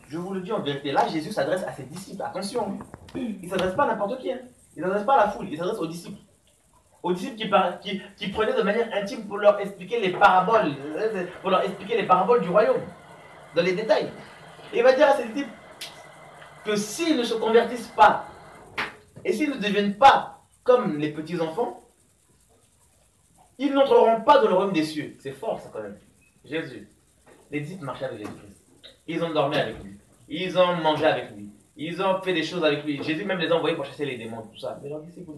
Je vous le dis en vérité, là Jésus s'adresse à ses disciples, attention. Il ne s'adresse pas à n'importe qui, hein. Il ne s'adresse pas à la foule, il s'adresse aux disciples. Aux disciples qui prenaient de manière intime pour leur expliquer les paraboles, du royaume, dans les détails. Et il va dire à ses disciples que s'ils ne se convertissent pas, et s'ils ne deviennent pas comme les petits enfants, ils n'entreront pas dans le royaume des cieux. C'est fort ça quand même. Jésus. Les disciples marchaient avec Jésus-Christ. Ils ont dormi avec lui. Ils ont mangé avec lui. Ils ont fait des choses avec lui. Jésus même les a envoyés pour chasser les démons, tout ça. Mais leur dit, si vous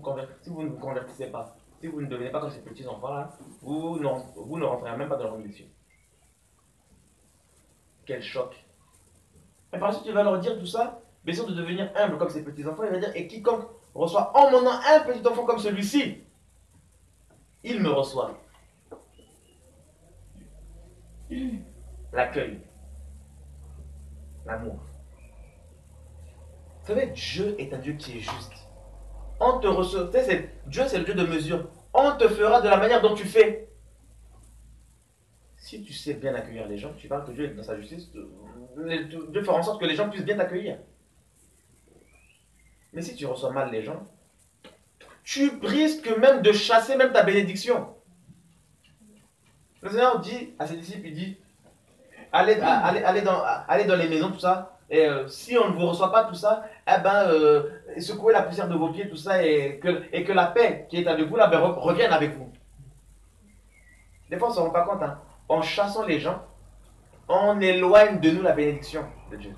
ne vous convertissez pas, si vous ne devenez pas comme ces petits enfants-là, vous ne rentrerez même pas dans le royaume des cieux. Quel choc. Et par la suite, il va leur dire tout ça, bien sûr de devenir humble comme ces petits enfants. Il va dire, et quiconque reçoit en mon nom un petit enfant comme celui-ci, il me reçoit. L'accueil. L'amour. Vous savez, Dieu est un Dieu qui est juste. On te reçoit. Dieu, c'est le Dieu de mesure. On te fera de la manière dont tu fais. Si tu sais bien accueillir les gens, tu parles que Dieu est dans sa justice, Dieu fera en sorte que les gens puissent bien t'accueillir. Mais si tu reçois mal les gens, tu risques même de chasser même ta bénédiction. Le Seigneur dit à ses disciples, il dit, allez dans les maisons, tout ça, et si on ne vous reçoit pas tout ça, eh ben, secouez la poussière de vos pieds, tout ça, et que la paix qui est avec vous, là, ben, revienne avec vous. Des fois, on ne se rend pas compte, hein. En chassant les gens, on éloigne de nous la bénédiction de Dieu.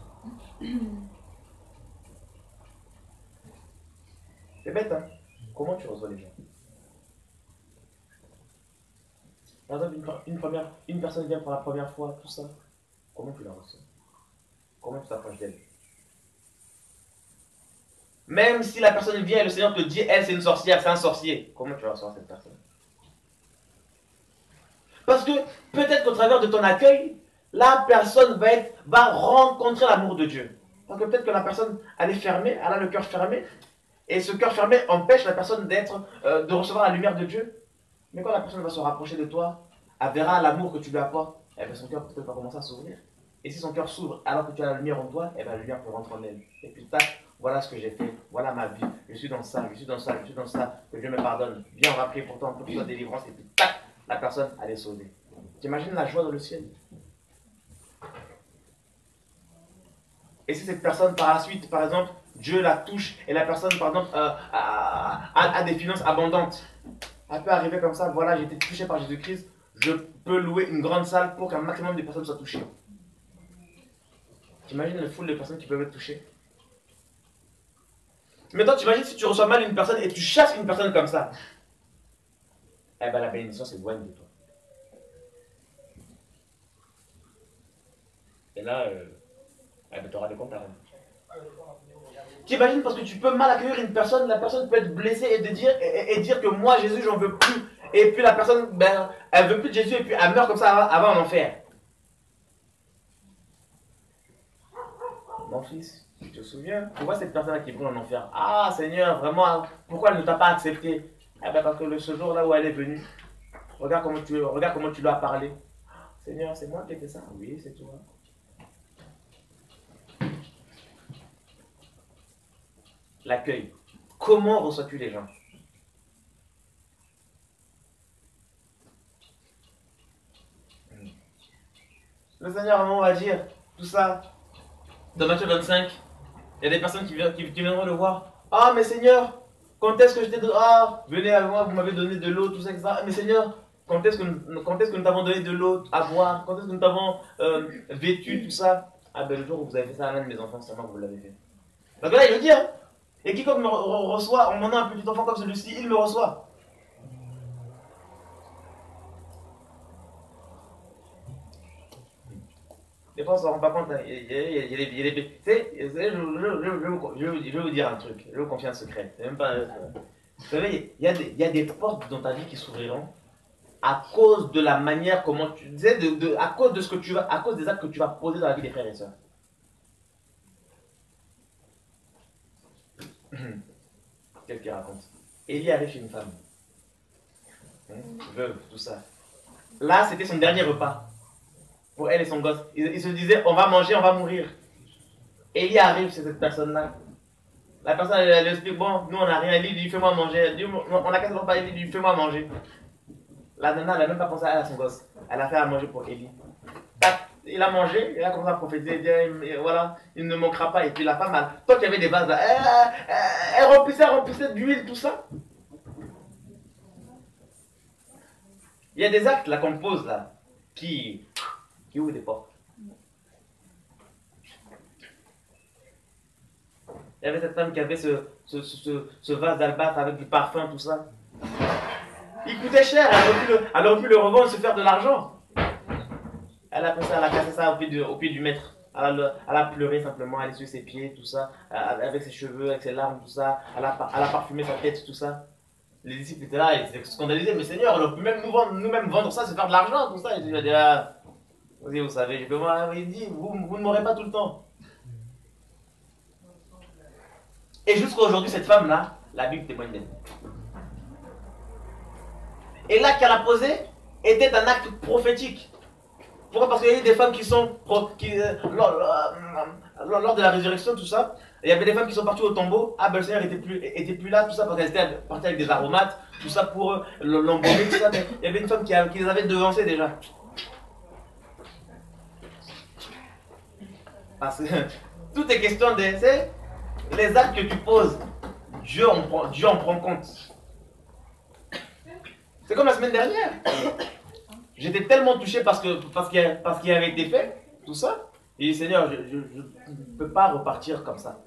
C'est bête, hein. Comment tu reçois les gens? Par exemple, une personne vient pour la première fois, tout ça. Comment tu la reçois? Comment tu t'approches d'elle? Même si la personne vient et le Seigneur te dit, elle c'est une sorcière, c'est un sorcier, comment tu reçois cette personne? Parce que peut-être qu'au travers de ton accueil, la personne va rencontrer l'amour de Dieu. Parce que peut-être que la personne, elle est fermée, elle a le cœur fermé, et ce cœur fermé empêche la personne de recevoir la lumière de Dieu. Mais quand la personne va se rapprocher de toi, elle verra l'amour que tu lui apportes, et bien son cœur peut-être va commencer à s'ouvrir. Et si son cœur s'ouvre alors que tu as la lumière en toi, et bien la lumière peut rentrer en elle. Et puis tac, voilà ce que j'ai fait, voilà ma vie, je suis dans ça, je suis dans ça, je suis dans ça, que Dieu me pardonne. Viens, on va prier pour toi, pour ta délivrance, et puis tac, la personne, elle est sauvée. T'imagines la joie dans le ciel? Et si cette personne, par la suite, par exemple, Dieu la touche, et la personne, par exemple, a des finances abondantes, elle peut arriver comme ça, voilà, j'ai été touché par Jésus-Christ, je peux louer une grande salle pour qu'un maximum de personnes soient touchées. T'imagines le foule de personnes qui peuvent être touchées? Maintenant, t'imagines si tu reçois mal une personne et tu chasses une personne comme ça. Eh bien, la bénédiction s'éloigne de toi. Et là, eh ben, tu auras des comptes à rendre. T'imagines parce que tu peux mal accueillir une personne, la personne peut être blessée et dire que moi, Jésus, j'en veux plus. Et puis la personne, ben, elle veut plus de Jésus et puis elle meurt comme ça avant en enfer. Mon fils, tu te souviens? Tu vois cette personne qui brûle en enfer. Ah Seigneur, vraiment, pourquoi elle ne t'a pas accepté? Eh ben parce que ce jour-là où elle est venue, regarde comment tu lui as parlé. Seigneur, c'est moi qui ai fait ça. Oui, c'est toi. L'accueil. Comment reçois-tu les gens? Le Seigneur, à un moment, va dire tout ça. Dans Matthieu 25, il y a des personnes qui viendront le voir. Ah, mais Seigneur, quand est-ce que je t'ai donné? Ah, venez avec moi, vous m'avez donné de l'eau, tout ça, etc. Mais Seigneur, quand est-ce que nous t'avons donné de l'eau à boire? Quand est-ce que nous t'avons vêtu, tout ça? Ah, ben le jour où vous avez fait ça à l'un de mes enfants, c'est moi que vous l'avez fait. Donc là, il le dit, hein. Et quiconque me reçoit en mon nom un petit enfant comme celui-ci, il me reçoit. Des fois, on ne se rend pas compte. Hein. Il y a des. Tu sais, je vais vous dire un truc. Je vais vous confier un secret. C'est même pas. Vous savez, il y a des portes dans ta vie qui s'ouvriront à cause de la manière comment tu disais, à cause de ce que tu vas, à cause des actes que tu vas poser dans la vie des frères et sœurs. Qu'est-ce qu'il raconte? Élie arrive chez une femme. Veuve, tout ça. Là, c'était son dernier repas. Pour elle et son gosse. Ils se disaient, on va manger, on va mourir. Élie arrive chez cette personne-là. La personne, elle explique, bon, nous on n'a rien, Élie dit, fais-moi manger. Elle dit, on n'a qu'à se pas, Élie dit, fais-moi manger. La nana, elle n'a même pas pensé à son gosse. Elle a fait à manger pour Élie. Il a mangé, il a commencé à prophétiser, voilà, il ne manquera pas. Et puis la femme, toi qui avais des vases là, elle remplissait d'huile, tout ça. Il y a des actes là qu'on pose là, qui ouvrent des portes. Il y avait cette femme qui avait ce vase d'albâtre avec du parfum, tout ça. Il coûtait cher, elle aurait pu le revendre, se faire de l'argent. Elle a pris ça, elle a cassé ça au pied du maître. Elle a pleuré simplement, elle a essuyé ses pieds, tout ça, avec ses cheveux, avec ses larmes, tout ça. Elle a parfumé sa tête, tout ça. Les disciples étaient là, ils étaient scandalisés, mais Seigneur, on peut même nous-mêmes vendre ça, se faire de l'argent, tout ça. Et il a dit, ah, vous savez, il dit, vous ne m'aurez pas tout le temps. Et jusqu'à aujourd'hui, cette femme-là, la Bible témoigne d'elle. Et l'acte qu'elle a posé était un acte prophétique. Pourquoi? Parce qu'il y a eu des femmes qui sont, lors de la résurrection, tout ça, il y avait des femmes qui sont parties au tombeau. Ah ben le Seigneur était plus là, tout ça, parce qu'elles étaient parties avec des aromates, tout ça pour l'embaumer, tout ça. Mais il y avait une femme qui les avait devancées déjà. Parce que tout est question de... Les actes que tu poses, Dieu en prend compte. C'est comme la semaine dernière. J'étais tellement touché parce qu'il avait été fait, tout ça. Et dit, Seigneur, je ne peux pas repartir comme ça.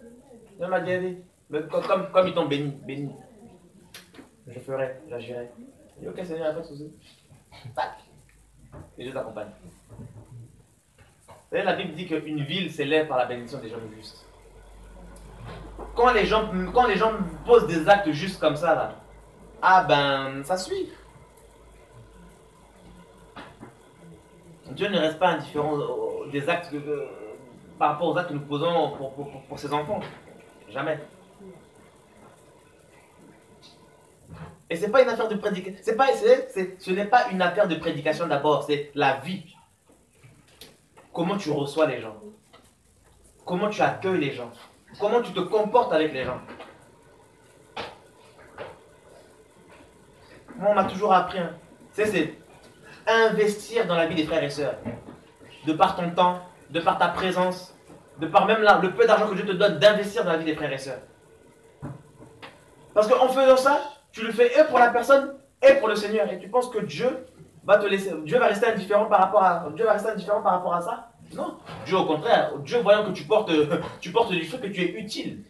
Il m'a dit, comme ils t'ont béni. Je ferai, j'agirai. Il dit, ok Seigneur, il n'y a pas de souci. Tac. Et Dieu t'accompagne. Vous savez, la Bible dit qu'une ville s'élève par la bénédiction des gens justes. Quand les gens posent des actes justes comme ça, là, ah ben, ça suit. Dieu ne reste pas indifférent des actes par rapport aux actes que nous posons pour ses enfants. Jamais. Et c'est pas une affaire de prédication. Ce n'est pas une affaire de prédication d'abord, c'est la vie. Comment tu reçois les gens. Comment tu accueilles les gens. Comment tu te comportes avec les gens. Moi, on m'a toujours appris. Hein. C'est investir dans la vie des frères et sœurs. De par ton temps, de par ta présence, de par même là, le peu d'argent que Dieu te donne, d'investir dans la vie des frères et sœurs. Parce qu'en faisant ça, tu le fais et pour la personne et pour le Seigneur. Et tu penses que Dieu va te laisser, Dieu va rester indifférent par rapport à ça? Non. Dieu au contraire, Dieu voyant que tu portes du fruit, que tu es utile.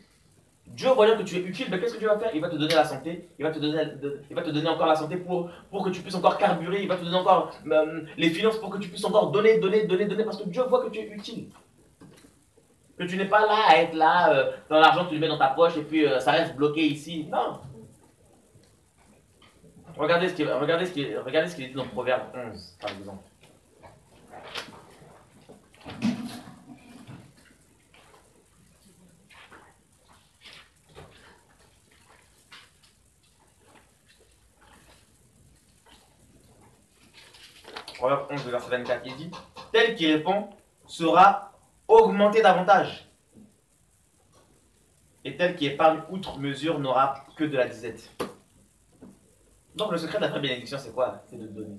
Dieu voyant que tu es utile, mais qu'est-ce que Dieu va faire? Il va te donner la santé, il va te donner encore la santé pour que tu puisses encore carburer, il va te donner encore les finances pour que tu puisses encore donner, parce que Dieu voit que tu es utile. Que tu n'es pas là à être là, dans l'argent tu le mets dans ta poche et puis ça reste bloqué ici. Non. Regardez ce qu'il est dit dans Proverbe 11, par exemple. Proverbe 11, verset 24, il dit, tel qui répond sera augmenté davantage. Et tel qui épargne outre mesure n'aura que de la disette. Donc le secret de la vraie bénédiction, c'est quoi? C'est de donner.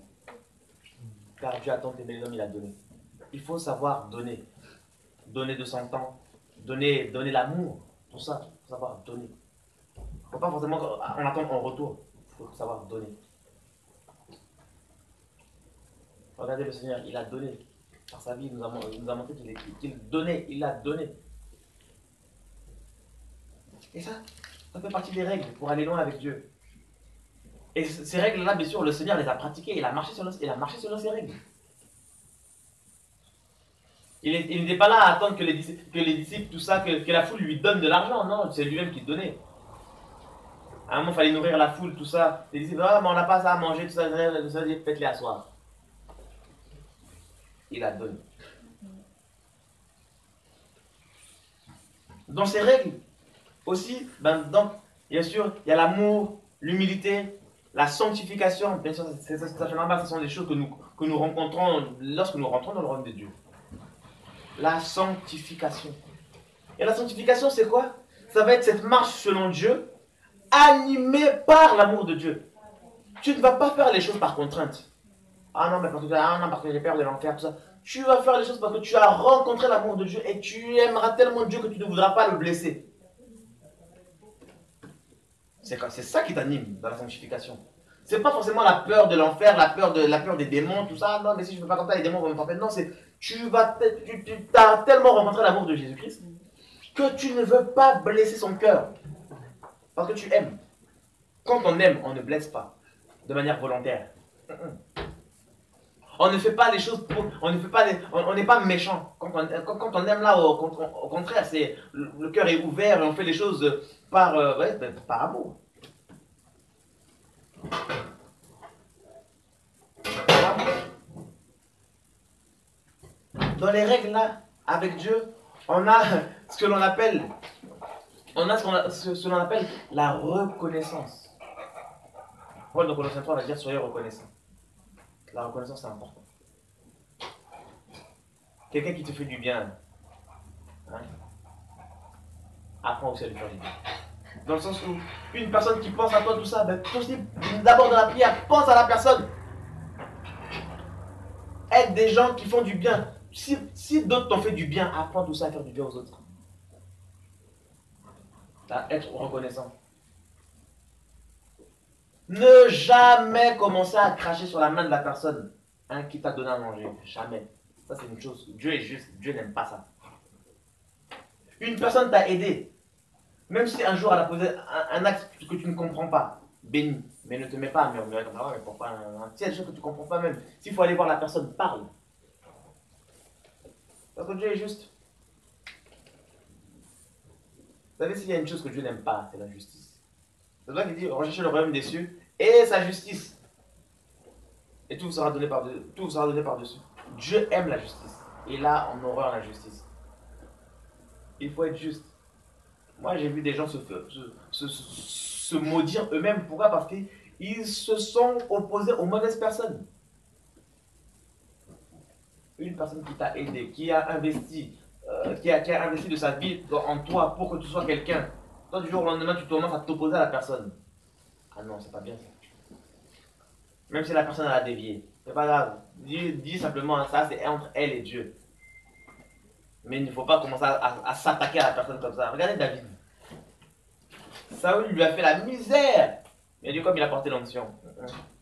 Car Dieu a tant aimé les hommes, il a donné. Il faut savoir donner. Donner de son temps. Donner l'amour. Tout ça, il faut savoir donner. Il ne faut pas forcément en attendre en retour. Il faut savoir donner. Regardez le Seigneur, il a donné. Par sa vie, il nous a montré qu'il donnait. Il a donné. Et ça fait partie des règles pour aller loin avec Dieu. Et ces règles-là, bien sûr, le Seigneur les a pratiquées. Il a marché selon ces règles. Il n'était pas là à attendre que les disciples, tout ça, que la foule lui donne de l'argent. Non, c'est lui-même qui donnait. À un moment, il fallait nourrir la foule, tout ça. Les disciples, ah, mais on n'a pas ça à manger, tout ça. Faites-les asseoir. Il a donné. Dans ces règles, aussi, bien sûr, il y a l'amour, l'humilité, la sanctification. Bien sûr, c'est ça fait normal, ce sont des choses que nous rencontrons lorsque nous rentrons dans le royaume de Dieu. La sanctification. Et la sanctification, c'est quoi? Ça va être cette marche selon Dieu, animée par l'amour de Dieu. Tu ne vas pas faire les choses par contrainte. Ah non, mais parce que j'ai peur de l'enfer, tout ça. Tu vas faire les choses parce que tu as rencontré l'amour de Dieu et tu aimeras tellement Dieu que tu ne voudras pas le blesser. C'est ça qui t'anime dans la sanctification. C'est pas forcément la peur de l'enfer, la peur des démons, tout ça. Non, mais si je ne fais pas comme ça, les démons vont me frapper. Non, c'est tu as tellement rencontré l'amour de Jésus-Christ que tu ne veux pas blesser son cœur. Parce que tu aimes. Quand on aime, on ne blesse pas de manière volontaire. On ne fait pas les choses pour. On n'est pas méchant. Quand on aime là, au contraire, le cœur est ouvert et on fait les choses par amour. Dans les règles là, avec Dieu, on a ce que l'on appelle, ce l'on appelle la reconnaissance. Paul dans Colossiens 3 va dire soyez reconnaissants. La reconnaissance c'est important. Quelqu'un qui te fait du bien, hein, apprends aussi à lui faire du bien. Dans le sens où une personne qui pense à toi, tout ça, ben, toi aussi, d'abord dans la prière, pense à la personne. Aide des gens qui font du bien. Si d'autres t'ont fait du bien, apprends tout ça à faire du bien aux autres. À être reconnaissant. Ne jamais commencer à cracher sur la main de la personne qui t'a donné à manger. Jamais. Ça, c'est une chose. Dieu est juste. Dieu n'aime pas ça. Une personne t'a aidé. Même si un jour elle a posé un acte que tu ne comprends pas, bénis. Mais ne te mets pas à murmurer comme ça. Mais pourquoi s'il y a des choses que tu ne comprends pas même, s'il faut aller voir la personne, parle. Parce que Dieu est juste. Vous savez, s'il y a une chose que Dieu n'aime pas, c'est la justice. C'est pour ça qu'il dit recherchez le royaume des cieux et sa justice. Et tout vous sera donné par-dessus. Dieu aime la justice. Et là, on horreur la justice. Il faut être juste. Moi, j'ai vu des gens se maudire eux-mêmes. Pourquoi? Parce qu'ils se sont opposés aux mauvaises personnes. Une personne qui t'a aidé, qui a investi de sa vie en toi pour que tu sois quelqu'un. Toi, du jour au lendemain, tu commences à t'opposer à la personne. Ah non, c'est pas bien ça. Même si la personne a dévié. C'est pas grave. Dis simplement ça, c'est entre elle et Dieu. Mais il ne faut pas commencer à s'attaquer à la personne comme ça. Regardez David. Saül lui a fait la misère. Il a dit comme il a porté l'onction.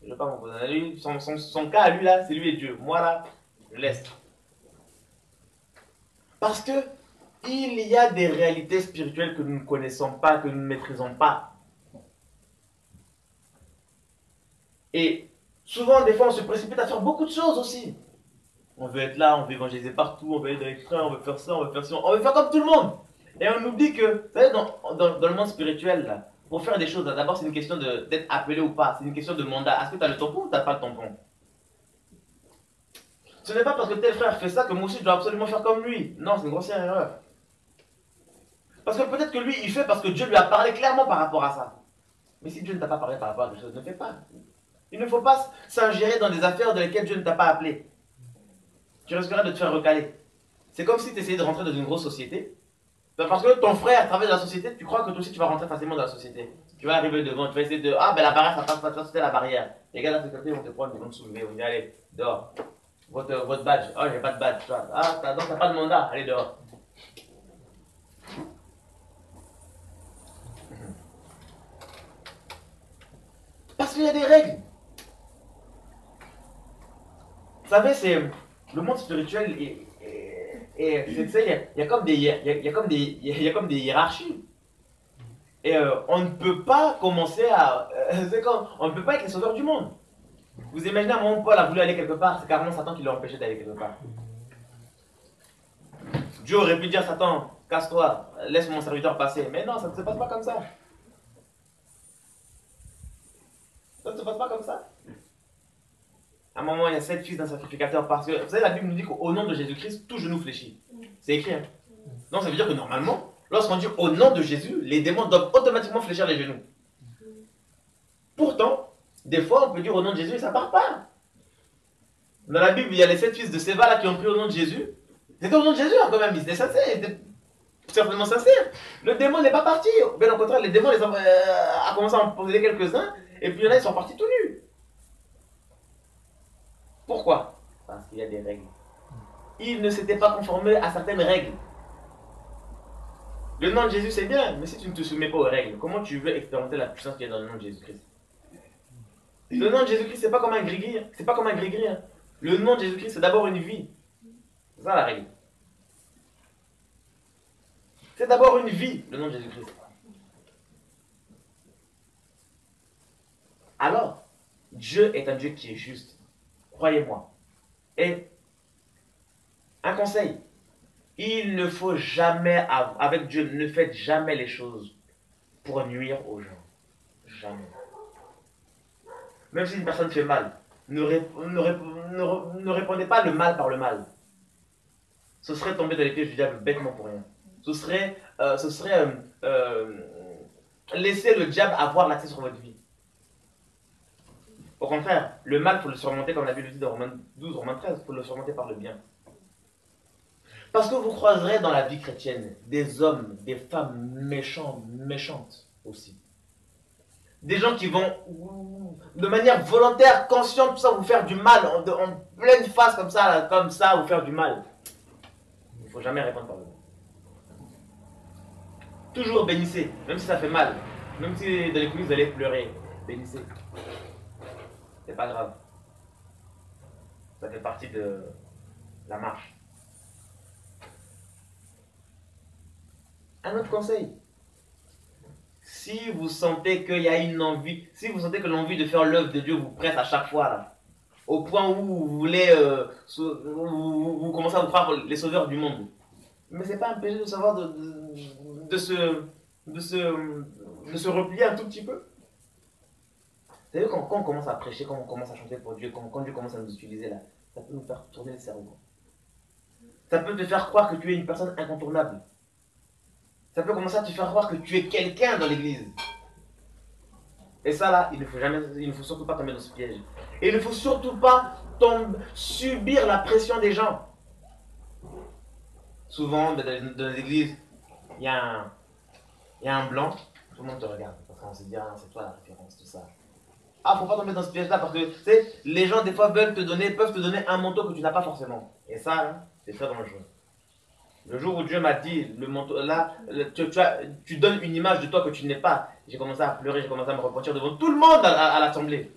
Je ne veux pas m'opposer. Son cas à lui là, c'est lui et Dieu. Moi là, je laisse. Parce que il y a des réalités spirituelles que nous ne connaissons pas, que nous ne maîtrisons pas. Et souvent, des fois, on se précipite à faire beaucoup de choses aussi. On veut être là, on veut évangéliser partout, on veut être dans les trains, on veut faire ça, on veut faire ça, on veut faire comme tout le monde. Et on oublie que, vous savez, dans le monde spirituel, là, pour faire des choses, d'abord c'est une question d'être appelé ou pas, c'est une question de mandat. Est-ce que tu as le tampon ou tu n'as pas le tampon? Ce n'est pas parce que tel frère fait ça que moi aussi je dois absolument faire comme lui. Non, c'est une grossière erreur. Parce que peut-être que lui, il fait parce que Dieu lui a parlé clairement par rapport à ça. Mais si Dieu ne t'a pas parlé par rapport à quelque chose, ne fais pas. Il ne faut pas s'ingérer dans des affaires dans lesquelles Dieu ne t'a pas appelé. Tu risqueras de te faire recaler. C'est comme si tu essayais de rentrer dans une grosse société. Parce que ton frère travaille dans la société, tu crois que toi aussi tu vas rentrer facilement dans la société. Tu vas arriver devant, tu vas essayer de. Ah ben la barrière, ça passe pas, ça c'était la barrière. Les gars de la sécurité vont te prendre, ils vont te soulever, ils vont dire allez, dehors. Votre badge. Oh, j'ai pas de badge. Ah, t'as pas de mandat, allez dehors. Parce qu'il y a des règles. Vous savez, c'est le monde spirituel il y a comme des hiérarchies. Et on ne peut pas commencer à on ne peut pas être les sauveurs du monde. Vous imaginez un moment où Paul a voulu aller quelque part, c'est carrément Satan qui l'a empêché d'aller quelque part. Dieu aurait pu dire Satan, casse-toi, laisse mon serviteur passer. Mais non, ça ne se passe pas comme ça. Ça ne se passe pas comme ça. À un moment, il y a 7 fils d'un sacrificateur parce que, vous savez, la Bible nous dit qu'au nom de Jésus-Christ, tout genou fléchit. C'est écrit. Hein? Donc ça veut dire que normalement, lorsqu'on dit au nom de Jésus, les démons doivent automatiquement fléchir les genoux. Pourtant, des fois, on peut dire au nom de Jésus et ça ne part pas. Dans la Bible, il y a les 7 fils de Séva là qui ont pris au nom de Jésus. C'était au nom de Jésus hein, quand même, ils étaient censés. Certainement sincère. Le démon n'est pas parti. Bien au contraire, les démons a commencé à en poser quelques-uns, et puis il y en a, ils sont partis tout nus. Pourquoi? Parce qu'il y a des règles. Il ne s'était pas conformé à certaines règles. Le nom de Jésus, c'est bien, mais si tu ne te soumets pas aux règles, comment tu veux expérimenter la puissance qu'il y a dans le nom de Jésus-Christ? Le nom de Jésus-Christ, c'est pas comme un gris-gris. C'est pas comme un gris-gris. Le nom de Jésus-Christ, c'est d'abord une vie. C'est ça la règle. C'est d'abord une vie, le nom de Jésus-Christ. Alors, Dieu est un Dieu qui est juste. Croyez-moi. Et un conseil, il ne faut jamais, avec Dieu, ne faites jamais les choses pour nuire aux gens. Jamais. Même si une personne fait mal, ne répondez pas le mal par le mal. Ce serait tomber dans les pièges du diable bêtement pour rien. Ce serait laisser le diable avoir l'accès sur votre vie. Au contraire, le mal, il faut le surmonter, comme la Bible dit dans Romains 12, Romains 13, il faut le surmonter par le bien. Parce que vous croiserez dans la vie chrétienne des hommes, des femmes méchants, méchantes aussi. Des gens qui vont, de manière volontaire, consciente, tout ça, vous faire du mal, en pleine face comme ça, vous faire du mal. Il ne faut jamais répondre par le mal. Toujours bénissez, même si ça fait mal. Même si dans les coulisses vous allez pleurer, bénissez. C'est pas grave. Ça fait partie de la marche. Un autre conseil. Si vous sentez qu'il y a une envie, si vous sentez que l'envie de faire l'œuvre de Dieu vous presse à chaque fois, là, au point où vous voulez, vous commencez à vous croire les sauveurs du monde. Mais c'est pas un péché de savoir de se replier un tout petit peu. Vous savez, quand on commence à prêcher, quand on commence à chanter pour Dieu, quand Dieu commence à nous utiliser là, ça peut nous faire tourner le cerveau. Ça peut te faire croire que tu es une personne incontournable. Ça peut commencer à te faire croire que tu es quelqu'un dans l'église. Et ça là, il ne faut surtout pas tomber dans ce piège. Et il ne faut surtout pas subir la pression des gens. Souvent, dans les églises, il y a un blanc, tout le monde te regarde. Parce qu'on se dit, ah, c'est toi la référence, tout ça. Ah, faut pas tomber dans ce piège-là parce que, tu sais, les gens, des fois, peuvent te donner un manteau que tu n'as pas forcément. Et ça, hein, c'est très dangereux. Le jour où Dieu m'a dit, le manteau, là, tu donnes une image de toi que tu n'es pas. J'ai commencé à pleurer, j'ai commencé à me repentir devant tout le monde à l'assemblée.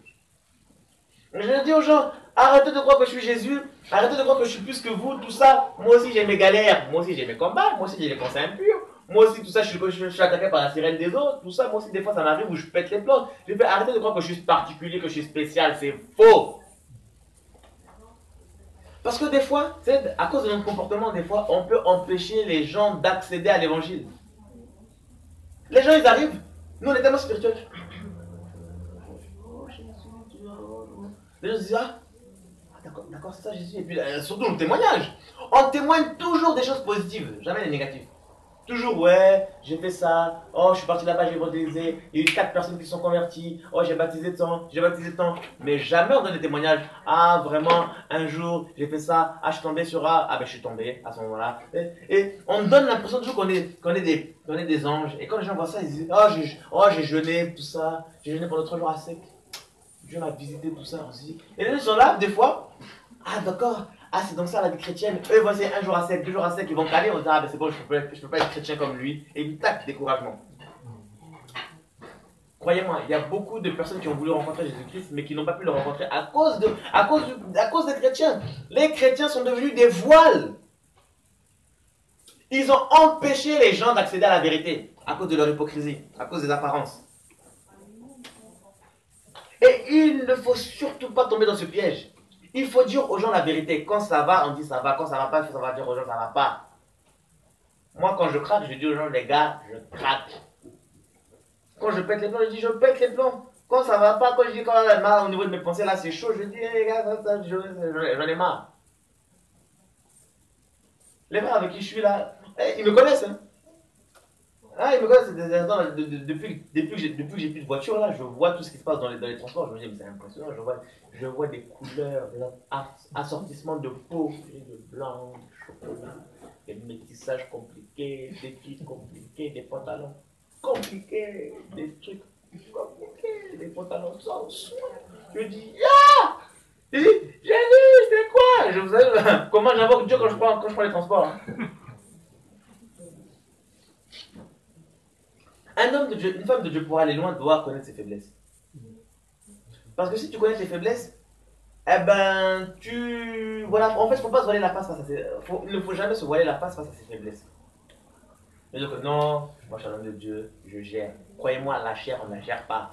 Je dis aux gens, arrêtez de croire que je suis Jésus, arrêtez de croire que je suis plus que vous, tout ça. Moi aussi j'ai mes galères, moi aussi j'ai mes combats, moi aussi j'ai des pensées impures. Moi aussi, tout ça, je suis attaqué par la sirène des autres, tout ça. Moi aussi, des fois, ça m'arrive où je pète les plombs. Je vais arrêter de croire que je suis particulier, que je suis spécial, c'est faux. Parce que des fois, à cause de notre comportement, des fois, on peut empêcher les gens d'accéder à l'évangile. Les gens, ils arrivent. Nous, on est tellement spirituels. Les gens se disent, ah, d'accord, c'est ça Jésus. Et puis, surtout le témoignage. On témoigne toujours des choses positives, jamais des négatives. Toujours, ouais, j'ai fait ça. Oh, je suis parti là-bas, j'ai évangélisé. Il y a eu 4 personnes qui sont converties. Oh, j'ai baptisé tant, j'ai baptisé tant. Mais jamais on donne des témoignages. Ah, vraiment, un jour, j'ai fait ça. Ah, je suis tombé sur A. Ah, ben, je suis tombé à ce moment-là. Et on donne l'impression toujours qu'on est des anges. Et quand les gens voient ça, ils disent, oh, j'ai jeûné, tout ça. J'ai jeûné pendant 3 jours à sec. Dieu m'a visité, tout ça aussi. Et les gens sont là, des fois. Ah, d'accord. Ah, c'est donc ça la vie chrétienne. Eux, voici un jour à sec, 2 jours à sec, ils vont caler, ils vont dire, ah ben c'est bon, je peux pas être chrétien comme lui. Et ils tac, découragement. Croyez-moi, il y a beaucoup de personnes qui ont voulu rencontrer Jésus-Christ, mais qui n'ont pas pu le rencontrer à cause des chrétiens. Les chrétiens sont devenus des voiles. Ils ont empêché les gens d'accéder à la vérité, à cause de leur hypocrisie, à cause des apparences. Et il ne faut surtout pas tomber dans ce piège. Il faut dire aux gens la vérité. Quand ça va, on dit ça va. Quand ça va pas, ça va dire aux gens ça va pas. Moi, quand je craque, je dis aux gens, les gars, je craque. Quand je pète les plombs, je dis, je pète les plombs. Quand ça va pas, quand je dis, quand j'ai marre au niveau de mes pensées, là, c'est chaud, je dis, les gars, j'en ai marre. Les frères avec qui je suis là, ils me connaissent. Hein. Ah, ils me connaissent. Depuis que j'ai plus de voiture, là, je vois tout ce qui se passe dans les transports. Je me dis, mais c'est impressionnant. Je vois des couleurs, des assortissements de peau, de blanc, de chocolat, des métissages compliqués. compliqués, des filles compliquées, des pantalons compliqués, des trucs compliqués, des pantalons sans soin. Je dis, ah! Je dis, Jésus, c'est quoi? Je vous savez comment j'invoque Dieu quand je prends les transports. Hein. Un homme de Dieu, une femme de Dieu pour aller loin doit connaître ses faiblesses. Parce que si tu connais tes faiblesses, eh ben, voilà, en fait, il ne faut pas se voiler la face face à ses... Il ne faut jamais se voiler la face face à ses faiblesses. Et donc, non, moi je suis un homme de Dieu, je gère. Croyez-moi, la chair, on ne la gère pas.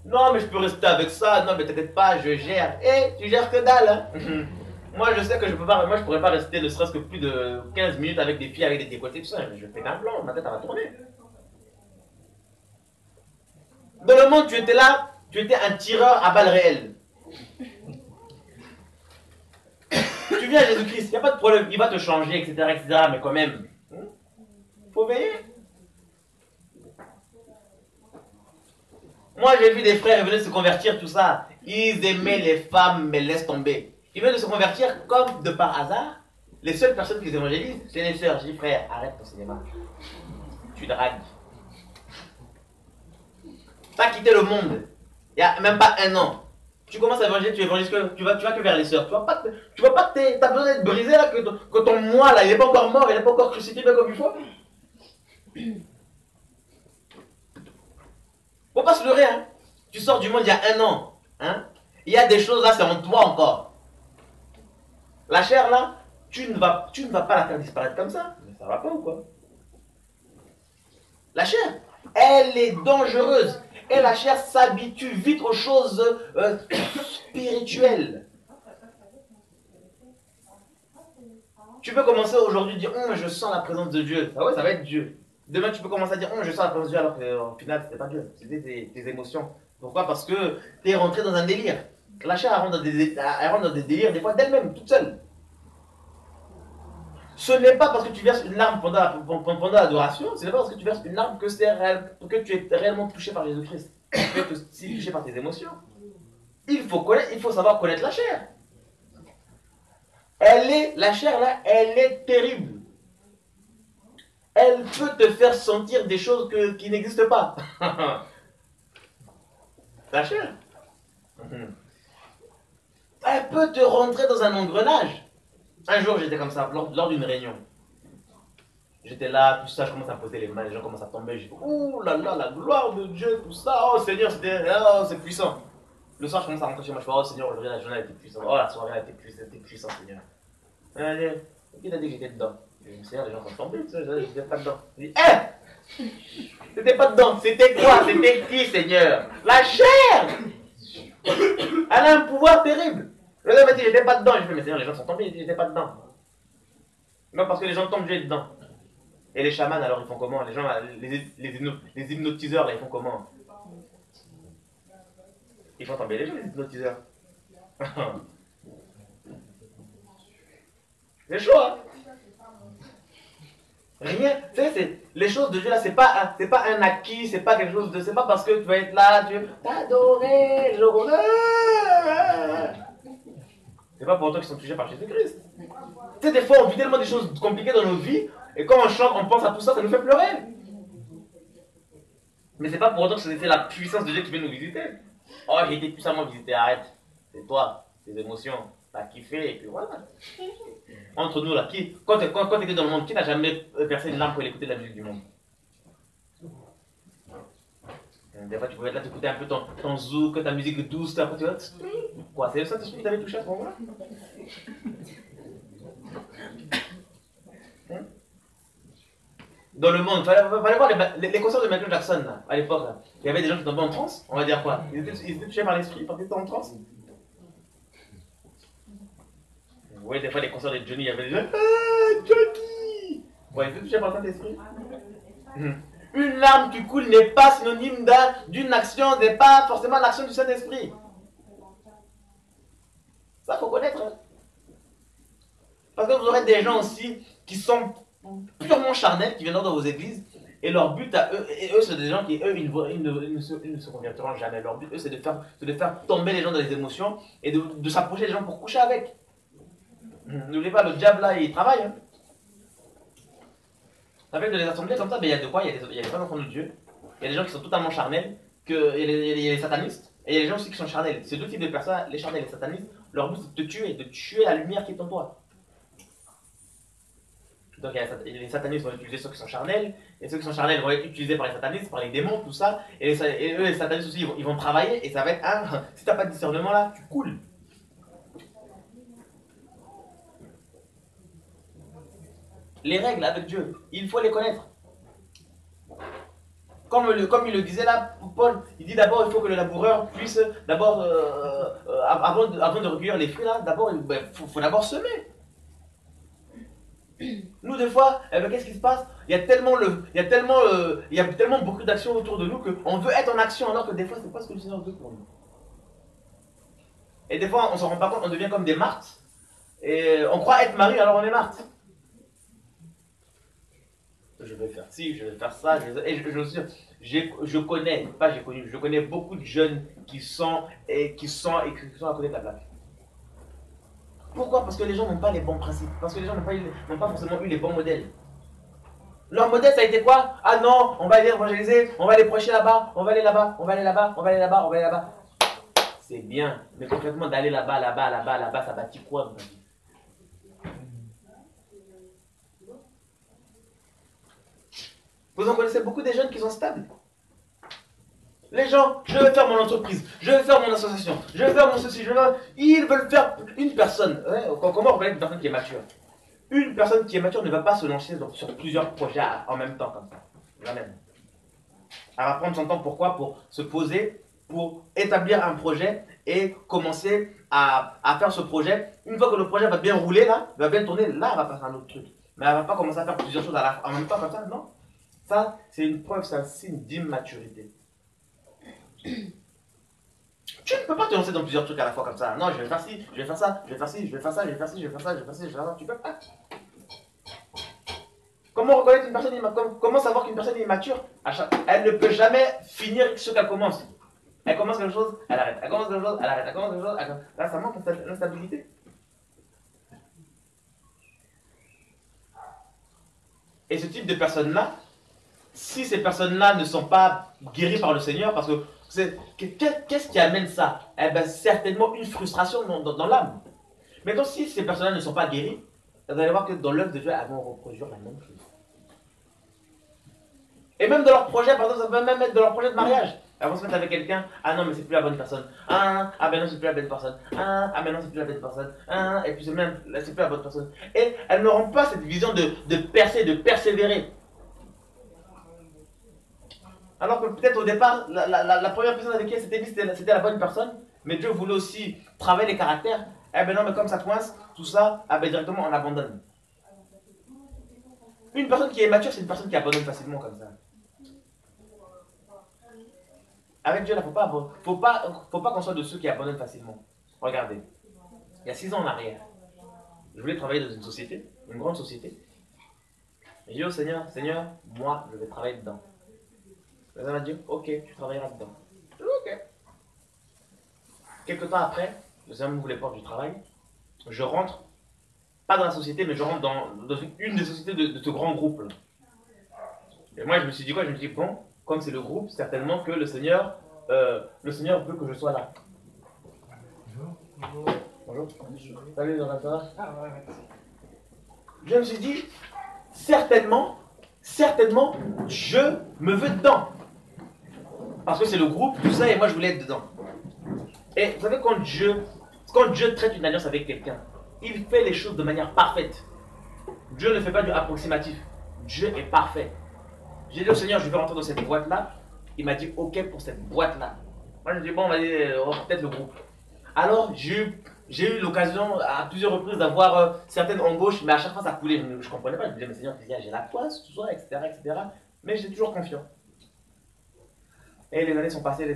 Non, mais je peux rester avec ça, non, mais t'inquiète pas, je gère. Eh, tu gères que dalle, hein. Moi, je sais que je peux pas, moi, je pourrais pas rester ne serait-ce que plus de 15 minutes avec des filles avec des décolletés, tout ça. Je fais un plan, ma tête, elle va tourner. Dans le monde, tu étais là, tu étais un tireur à balles réelles. Tu viens à Jésus-Christ, il n'y a pas de problème, il va te changer, etc., etc., mais quand même, faut veiller. Moi, j'ai vu des frères, ils venaient de se convertir, tout ça. Ils aimaient les femmes, mais laisse tomber. Ils venaient de se convertir comme de par hasard. Les seules personnes qui les évangélisent, c'est les sœurs. Je dis, frère, arrête ton cinéma. Tu dragues. Tu as quitté le monde. Il n'y a même pas un an. Tu commences à évangéliser, tu évangélises que tu vas que vers les sœurs. Tu vas pas t'as besoin d'être brisé là, que ton moi là, il n'est pas encore mort, il n'est pas encore crucifié comme il faut. Faut pas se leurrer, hein. Tu sors du monde il y a un an. Hein. Il y a des choses là, c'est en toi encore. La chair là, tu ne vas pas la faire disparaître comme ça. Mais ça va pas ou quoi? La chair, elle est dangereuse. Et la chair s'habitue vite aux choses spirituelles. Tu peux commencer aujourd'hui à dire, je sens la présence de Dieu. Ah ouais, ça va être Dieu. Demain, tu peux commencer à dire, je sens la présence de Dieu, alors qu'au final, c'était pas Dieu. C'était tes émotions. Pourquoi? Parce que tu es rentré dans un délire. La chair, elle rentre dans des délires, des fois, d'elle-même, toute seule. Ce n'est pas parce que tu verses une larme pendant l'adoration, ce n'est pas parce que tu verses une larme que tu es réellement touché par Jésus-Christ. Tu es aussi touché par tes émotions. Il faut savoir connaître la chair. La chair là, elle est terrible. Elle peut te faire sentir des choses qui n'existent pas. La chair. Elle peut te rentrer dans un engrenage. Un jour, j'étais comme ça, lors d'une réunion. J'étais là, tout ça, je commence à poser les mains, les gens commencent à tomber. Je dis, ouh là là, la gloire de Dieu, tout ça. Oh Seigneur, c'est puissant. Le soir, je commence à rentrer chez moi, je fais, oh Seigneur, aujourd'hui, la journée a été puissante. Oh, la soirée a été puissante, Seigneur. Qui t'a dit que j'étais dedans? Je me Seigneur, les gens sont tombés, j'étais pas dedans. Je dis, c'était pas dedans, c'était quoi? C'était qui, Seigneur? La chair! Elle a un pouvoir terrible. Le gars m'a dit, j'étais pas dedans. Je fais, mais Seigneur, les gens sont tombés, j'étais pas dedans. Non, parce que les gens tombent, Dieu est dedans. Et les chamans, alors, ils font comment? Les gens, les hypnotiseurs, là, ils font comment? Ils font tomber les gens, les hypnotiseurs. C'est chaud, hein? Rien, tu sais, les choses de Dieu là, c'est pas un acquis, c'est pas quelque chose de. C'est pas parce que tu vas être là, tu vas t'adorer, c'est pas pour autant qu'ils sont touchés par Jésus-Christ. Tu sais, des fois, on vit tellement des choses compliquées dans nos vies, et quand on chante, on pense à tout ça, ça nous fait pleurer. Mais c'est pas pour autant que c'est la puissance de Dieu qui vient nous visiter. Oh, j'ai été puissamment visité, arrête. C'est toi, tes émotions, t'as kiffé, et puis voilà. Entre nous là, quand tu étais dans le monde, qui n'a jamais versé une larme pour écouter la musique du monde? Des fois, tu pouvais être là, t'écouter un peu ton zouk, ta musique douce, après tu vois. Quoi, c'est le Saint-Esprit qui t'avait touché à ce moment-là? Dans le monde, il fallait voir les concerts de Michael Jackson là, à l'époque. Il y avait des gens qui tombaient en transe, on va dire quoi? Ils étaient touchés par l'esprit, parce qu'ils étaient en transe. Oui, des fois, les concerts de Johnny, il y avait des gens. Ah, Johnny! Ouais, ils étaient touchés par le Saint-Esprit. Une larme qui coule n'est pas synonyme d'une action, n'est pas forcément l'action du Saint-Esprit. Ça, il faut connaître. Hein. Parce que vous aurez des gens aussi qui sont purement charnels, qui viendront dans vos églises, et leur but à eux, et eux, c'est des gens qui, eux, ils ne se convertiront jamais. Leur but, eux, c'est de faire tomber les gens dans les émotions et de s'approcher des gens pour coucher avec. N'oubliez pas, le diable là, il travaille. Hein. Ça fait que dans les assemblées comme ça, ben, il y a de quoi? Il y a des vrais enfants de Dieu. Il y a des gens qui sont totalement charnels, il y a les satanistes, et il y a des gens aussi qui sont charnels. Ces deux types de personnes, les charnels et les satanistes, leur but c'est de tuer la lumière qui est en toi. Donc les satanistes vont utiliser ceux qui sont charnels, et ceux qui sont charnels vont être utilisés par les satanistes, par les démons, tout ça, et eux, les satanistes aussi, ils vont travailler, et ça va être un. Si t'as pas de discernement là, tu coules. Les règles avec Dieu, il faut les connaître. Comme il le disait là, Paul, il dit d'abord il faut que le laboureur puisse d'abord, avant de recueillir les fruits là, d'abord il faut d'abord semer. Nous des fois, qu'est-ce qui se passe? Il y a tellement beaucoup d'actions autour de nous qu'on veut être en action alors que des fois c'est pas ce que le Seigneur veut pour nous. Et des fois on s'en rend pas compte, on devient comme des Marthes et on croit être Marie alors on est Marthe. Je vais faire ci, je vais faire ça, je connais beaucoup de jeunes qui sont à côté de la plaque. Pourquoi? Parce que les gens n'ont pas les bons principes, parce que les gens n'ont pas forcément eu les bons modèles. Leur modèle, ça a été quoi? Ah non, on va aller évangéliser, on va aller prêcher là-bas, on va aller là-bas, on va aller là-bas, on va aller là-bas, on va aller là-bas. C'est bien, mais concrètement d'aller là-bas, ça bâtit quoi dans ta vie? Vous en connaissez beaucoup des jeunes qui sont stables. Les gens, je vais faire mon entreprise, je vais faire mon association, je vais faire mon ceci, ils veulent faire une personne. Comment on reconnaît une personne qui est mature? Une personne qui est mature ne va pas se lancer sur plusieurs projets en même temps comme ça. Jamais. Elle va prendre son temps, pourquoi? Pour se poser, pour établir un projet et commencer à faire ce projet. Une fois que le projet va bien rouler, là, va bien tourner, là, elle va faire un autre truc. Mais elle ne va pas commencer à faire plusieurs choses en même temps comme ça, non. Ça, c'est une preuve, c'est un signe d'immaturité. Tu ne peux pas te lancer dans plusieurs trucs à la fois comme ça. Non, je vais faire ci, je vais faire ça, je vais faire ci, je vais faire ça, je vais faire ci, je vais faire ça, je vais faire ci, je vais faire ça. Tu peux pas. Comment reconnaître une personne immature? Comment savoir qu'une personne est immature? Elle ne peut jamais finir ce qu'elle commence. Elle commence quelque chose, elle arrête. Elle commence quelque chose, elle arrête. Elle commence quelque chose, elle arrête. Là, ça manque l'instabilité. Et ce type de personnes-là, si ces personnes-là ne sont pas guéries par le Seigneur, parce que qu'est-ce qui amène ça? Eh bien, certainement une frustration dans l'âme. Maintenant, si ces personnes-là ne sont pas guéries, vous allez voir que dans l'œuvre de Dieu, elles vont reproduire la même chose. Et même dans leur projet, par exemple, ça peut même être dans leur projet de mariage. Elles vont se mettre avec quelqu'un, ah non, mais c'est plus la bonne personne. Ah ben non, c'est plus la bonne personne. Ah ben non, c'est plus la bonne personne. Et puis c'est plus la bonne personne. Et elles n'auront pas cette vision de percer, de persévérer. Alors que peut-être au départ, la première personne avec qui elle s'était mise, c'était la bonne personne, mais Dieu voulait aussi travailler les caractères. Eh ben non, mais comme ça coince, tout ça, ah ben directement on abandonne. Une personne qui est mature, c'est une personne qui abandonne facilement comme ça. Avec Dieu, il ne faut pas qu'on soit de ceux qui abandonnent facilement. Regardez, il y a 6 ans en arrière, je voulais travailler dans une société, une grande société. Et j'ai dit au Seigneur, moi, je vais travailler dedans. Le Seigneur m'a dit, ok, tu travailleras dedans. Je dis, ok. Quelques temps après, le Seigneur m'ouvre les portes du travail. Je rentre, pas dans la société, mais je rentre dans une des sociétés de ce grand groupe. Là. Et moi, je me suis dit quoi? Je me suis dit, bon, comme c'est le groupe, certainement que le Seigneur veut que je sois là. Bonjour. Bonjour. Salut, Jonathan. Ah ouais, merci. Je me suis dit, certainement, je me veux dedans. Parce que c'est le groupe, tout ça, et moi je voulais être dedans. Et vous savez, quand Dieu traite une alliance avec quelqu'un, il fait les choses de manière parfaite. Dieu ne fait pas du approximatif. Dieu est parfait. J'ai dit au Seigneur, je vais rentrer dans cette boîte-là. Il m'a dit, ok pour cette boîte-là. Moi je me dis, bon, on va peut-être le groupe. Alors, j'ai eu l'occasion à plusieurs reprises d'avoir certaines embauches, mais à chaque fois ça coulait. Je ne comprenais pas. Je me disais, mais Seigneur, j'ai la poisse, tout ça, etc. Mais j'étais toujours confiant. Et les années sont passées,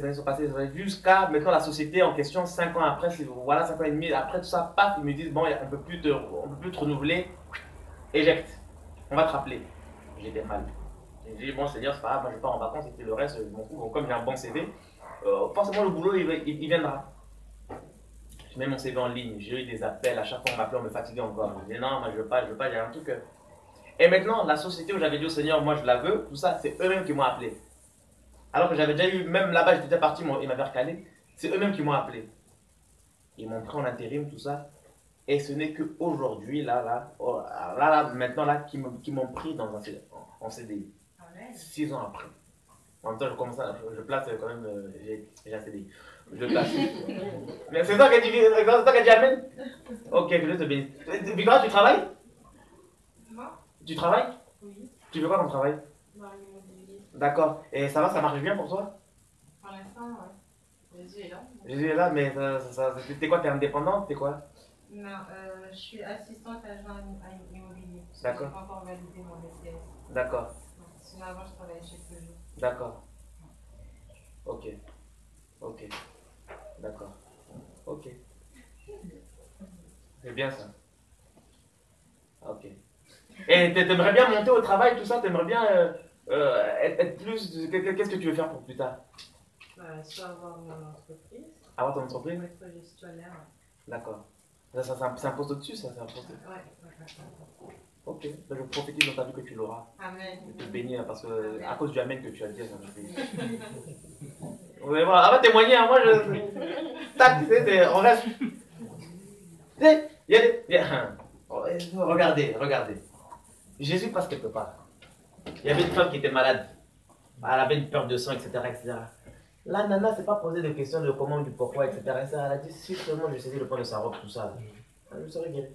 jusqu'à maintenant la société en question, 5 ans après, 5 ans et demi, après tout ça, paf, ils me disent, bon, on ne peut plus te renouveler, éjecte, on va te rappeler. J'étais mal. J'ai dit, bon Seigneur, c'est pas grave, moi je pars en vacances et puis le reste, je m'en fous. Bon, comme j'ai un bon CV, forcément le boulot, il viendra. Je mets mon CV en ligne, j'ai eu des appels, à chaque fois on m'appelait, on me fatiguait encore. Je dis non, moi je veux pas, il y a un truc. Et maintenant, la société où j'avais dit au Seigneur, moi je la veux, tout ça, c'est eux-mêmes qui m'ont appelé. Alors que j'avais déjà eu, même là-bas, j'étais déjà parti, ils m'avaient recalé. C'est eux-mêmes qui m'ont appelé. Ils m'ont pris en intérim, tout ça. Et ce n'est qu'aujourd'hui, maintenant, là, qui m'ont pris dans en CDI. 6 ans après. En même temps, je place quand même, j'ai un CDI. Je place. Mais c'est toi qui as dit Amen? Ok, que Dieu te bénisse. Victoire, tu travailles? Moi? Tu travailles? Oui. Tu fais quoi comme travail? Dans l'immobilier. D'accord. Et ça va, ça marche bien pour toi? Pour l'instant, ouais. Jésus est là. Jésus est là, mais t'es quoi? T'es indépendante? T'es quoi? Non, je suis assistante agent à immobilier. D'accord. Je n'ai pas encore validé mon DCS. D'accord. Sinon, avant, je travaillais chez Peugeot. D'accord. Ok. Ok. D'accord. Ok. C'est bien ça. Ok. Et t'aimerais bien monter au travail, tout ça? T'aimerais bien être plus. Qu'est-ce que tu veux faire pour plus tard? Soit avoir mon entreprise. Avoir ton entreprise? Être gestionnaire. D'accord. C'est un poste au-dessus, ça? C'est un poste. Ouais. Ok. Ben, je prophétise dans ta vie que tu l'auras. Amen. Je te bénis, hein, parce que à cause du Amen que tu as dit, ça me fait. Vous allez voir, avant de témoigner, hein, moi je. Tac, on reste. Regardez. Jésus passe quelque part. Il y avait une femme qui était malade. Elle avait une peur de sang, etc. La nana s'est pas posé de questions de comment, du pourquoi, etc. Elle a dit, si seulement je saisis le point de sa robe, tout ça, je serais guéri.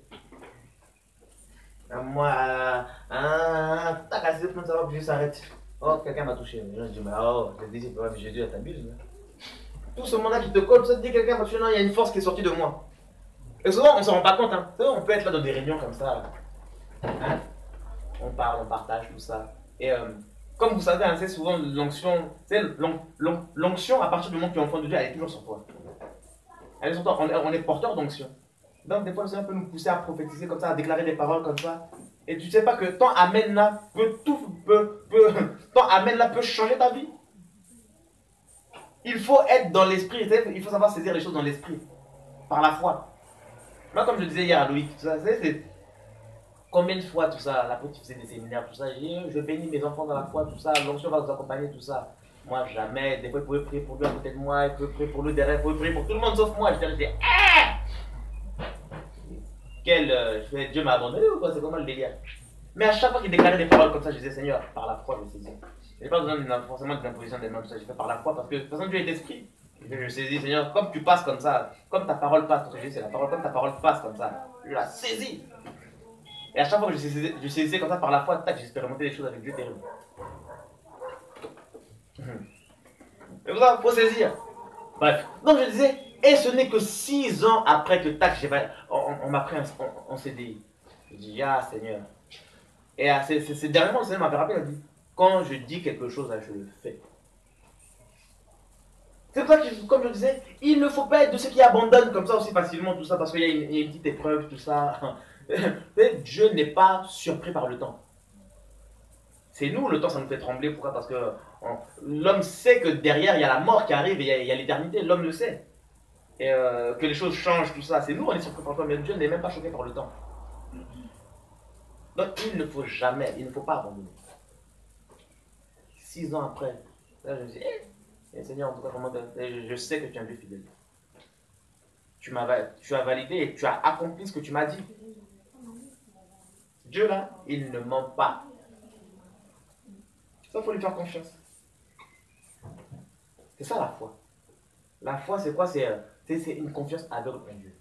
Moi, tac, elle saisit le point de sa robe, Jésus s'arrête. Oh, quelqu'un m'a touché. Les gens disent, mais oh, je dis, c'est pas vrai, Jésus, elle t'abuse. Tout ce monde-là qui te colle, ça te dit quelqu'un m'a touché, non, il y a une force qui est sortie de moi. Et souvent, on ne se rend pas compte. Hein. On peut être là dans des réunions comme ça. Hein? On parle, on partage, tout ça. Et comme vous savez, hein, c'est souvent l'onction. L'onction, à partir du moment que tu es enfant de Dieu, elle est toujours sur toi. Elle est sur toi. On est porteur d'onction. Donc, des fois, le Seigneur peut nous pousser à prophétiser comme ça, à déclarer des paroles comme ça. Et tu ne sais pas que ton Amen là ton Amen là peut changer ta vie. Il faut être dans l'esprit. Il faut savoir saisir les choses dans l'esprit. Par la foi. Moi, comme je disais hier à Loïc, tout ça, c'est combien de fois tout ça, l'apôtre faisait des séminaires, tout ça, je bénis mes enfants dans la foi, tout ça, l'onction va vous accompagner, tout ça. Moi, jamais. Des fois, il pouvait prier pour lui à côté de moi, il pouvait prier pour lui derrière, il pouvait prier pour tout le monde sauf moi. Je disais, Dieu m'a abandonné ou quoi? C'est comment le délire? Mais à chaque fois qu'il déclarait des paroles comme ça, je disais, Seigneur, par la foi, je saisis. Je n'ai pas besoin forcément d'une imposition des mains, tout ça, je fais par la foi, parce que de toute façon, Dieu est esprit. Je saisis, Seigneur, comme tu passes comme ça, comme ta parole passe, parce que je dis, c'est la parole, comme ta parole passe comme ça, je la saisis. Et à chaque fois que je saisissais comme ça par la foi, tac, j'expérimentais des choses avec Dieu terribles. Et pour ça, il faut saisir. Bref, donc je disais, et ce n'est que 6 ans après que tac, on m'a pris en CDI. Je dis, ah Seigneur. Et c'est dernièrement, le Seigneur m'avait rappelé, il a dit, quand je dis quelque chose, je le fais. C'est pour ça que, comme je disais, il ne faut pas être de ceux qui abandonnent comme ça aussi facilement, tout ça, parce qu'il y a une petite épreuve, tout ça. Dieu n'est pas surpris par le temps. C'est nous, le temps, ça nous fait trembler. Pourquoi? Parce que l'homme sait que derrière, il y a la mort qui arrive et il y a l'éternité. L'homme le sait. Et que les choses changent, tout ça. C'est nous, on est surpris par le temps, mais Dieu n'est même pas choqué par le temps. Donc, il ne faut jamais, il ne faut pas abandonner. 6 ans après, là, je me dis, Seigneur, en tout cas, je sais que tu es un Dieu fidèle. Tu as validé et tu as accompli ce que tu m'as dit. Dieu, là, il ne ment pas. Ça, il faut lui faire confiance. C'est ça la foi. La foi, c'est quoi? C'est une confiance aveugle en Dieu.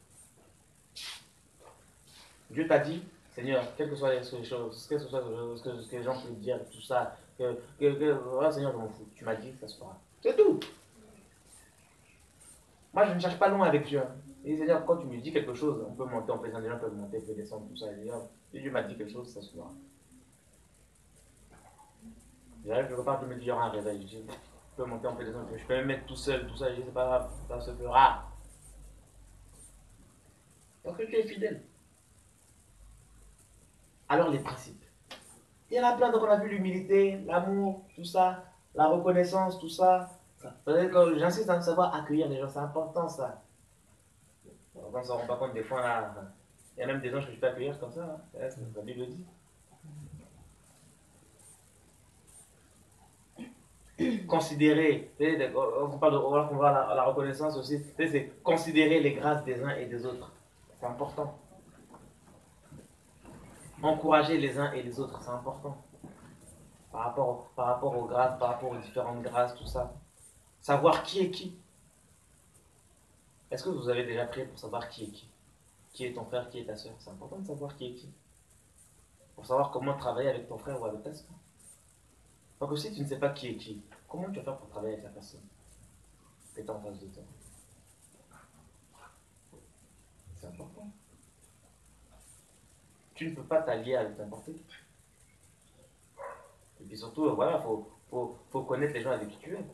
Dieu t'a dit, Seigneur, quelles que soient les choses, quelles que soient ce que les gens peuvent dire, tout ça, voilà, Seigneur, je m'en fous. Tu m'as dit, ça se fera. C'est tout. Moi, je ne cherche pas loin avec Dieu. Et Seigneur, quand tu me dis quelque chose, on peut monter, on peut descendre, les gens peuvent monter, peuvent descendre, tout ça. Et Dieu m'a dit quelque chose, ça se fera. J'arrive quelque part, je me dis, il y aura un réveil. Je peux monter, on peut descendre, je peux me mettre tout seul, tout ça, je dis, c'est pas grave, ça se fera. Parce que tu es fidèle. Alors, les principes. Il y en a plein, donc on a vu l'humilité, l'amour, tout ça, la reconnaissance, tout ça. J'insiste à savoir accueillir les gens, c'est important ça. On ne s'en rend pas compte des fois là. Il y a même des anges que je peux accueillir comme ça, hein. La Bible le dit. considérer, on parle on voit la reconnaissance aussi, c'est considérer les grâces des uns et des autres. C'est important. Encourager les uns et les autres, c'est important. Par rapport aux grâces, par rapport aux différentes grâces, tout ça. Savoir qui est qui. Est-ce que vous avez déjà prié pour savoir qui est qui? Qui est ton frère, qui est ta soeur? C'est important de savoir qui est qui. Pour savoir comment travailler avec ton frère ou avec ta soeur. Donc si tu ne sais pas qui est qui, comment tu vas faire pour travailler avec la personne qui est en face de toi? C'est important. Tu ne peux pas t'allier avec n'importe qui. Et puis surtout, voilà, faut connaître les gens avec qui tu es.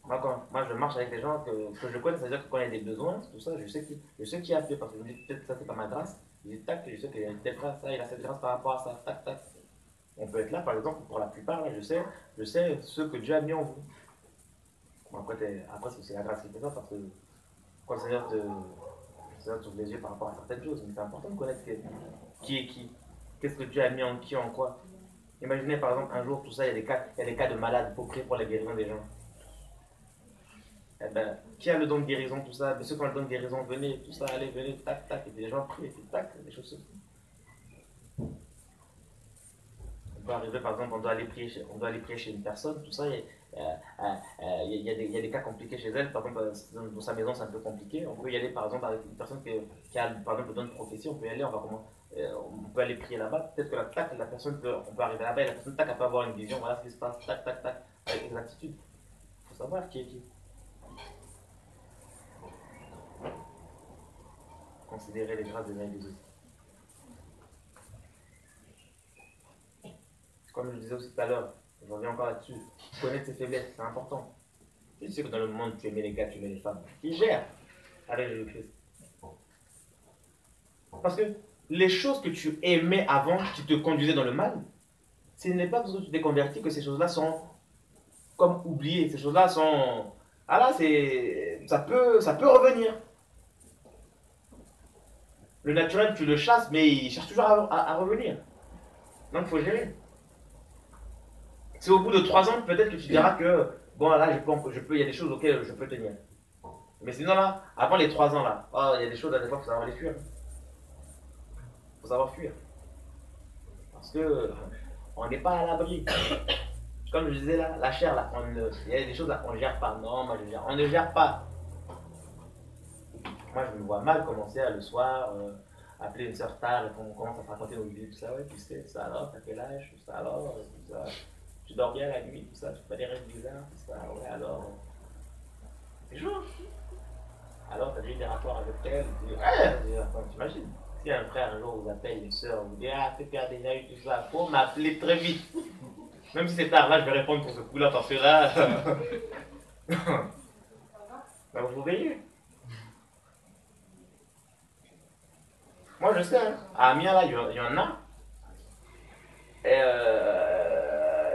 Moi, je marche avec des gens que je connais, c'est-à-dire que quand il y a des besoins, tout ça, je sais qui a fait, parce que je me dis peut-être que ça c'est pas ma grâce. Je dis tac, je sais qu'il y a tes frères, ça, il a cette grâce par rapport à ça, tac, tac. On peut être là, par exemple, pour la plupart, là, je sais ce que Dieu a mis en vous. Bon, après, c'est la grâce qui fait ça, parce que quand le Seigneur t'ouvre les yeux par rapport à certaines choses, mais c'est important de connaître qui est qui, qu'est-ce que Dieu a mis en qui, en quoi. Imaginez par exemple un jour, tout ça, il y a des cas de malades, il faut prier pour la guérison des gens. Eh ben, qui a le don de guérison, tout ça, ceux qui ont le don de guérison, venez, tout ça, allez, venez, tac, tac, et puis les gens prient, et puis tac, les choses se font. On peut arriver, par exemple, on doit aller prier chez une personne, tout ça, il y a des cas compliqués chez elle, par exemple, dans sa maison, c'est un peu compliqué. On peut y aller, par exemple, avec une personne qui a, par exemple, le don de prophétie, on peut y aller, on peut aller prier là-bas. Peut-être que la personne on peut arriver là-bas et la personne, tac, elle peut avoir une vision, voilà ce qui se passe, tac, tac, tac, avec exactitude. Il faut savoir qui est qui. Considérer les grâces des uns et des autres. Comme je le disais aussi tout à l'heure, je reviens encore là-dessus, connaître ses faiblesses, c'est important. Tu sais que dans le monde, tu aimais les gars, tu aimais les femmes. Qui gèrent avec Jésus-Christ. Parce que les choses que tu aimais avant, qui te conduisaient dans le mal, ce n'est pas parce que tu t'es converti que ces choses-là sont comme oubliées. Ces choses-là sont... Ah là, ça peut revenir. Le naturel, tu le chasses, mais il cherche toujours à revenir. Donc, il faut gérer. C'est au bout de 3 ans, peut-être que tu diras que, bon, là, il y a des choses auxquelles je peux tenir. Mais sinon, là, avant les 3 ans, là, oh, il y a des choses, à des fois, il faut savoir les fuir. Il faut savoir fuir. Parce que on n'est pas à l'abri. Comme je disais, là, la chair, là, il y a des choses, là, on ne gère pas. Non, moi, on ne gère pas. Moi, je me vois mal commencer le soir, appeler une soeur tard et qu'on commence à se raconter nos vies, tout ça, ouais, tu sais, ça alors, t'as quel âge, tout ça alors, tout ça. Tu dors bien la nuit, tout ça, tu fais pas des rêves bizarres, tout ça, ouais, alors. C'est chaud. Alors, t'as déjà eu des rapports avec elle, t'imagines. Si un frère un jour vous appelle, une soeur, vous dit, ah, tu as déjà eu tout ça, faut m'appeler très vite. Même si c'est tard, là, je vais répondre pour ce coup-là, parce que là. Ben, vous verrez. Moi, je sais, hein. À Amiens, là, il y en a.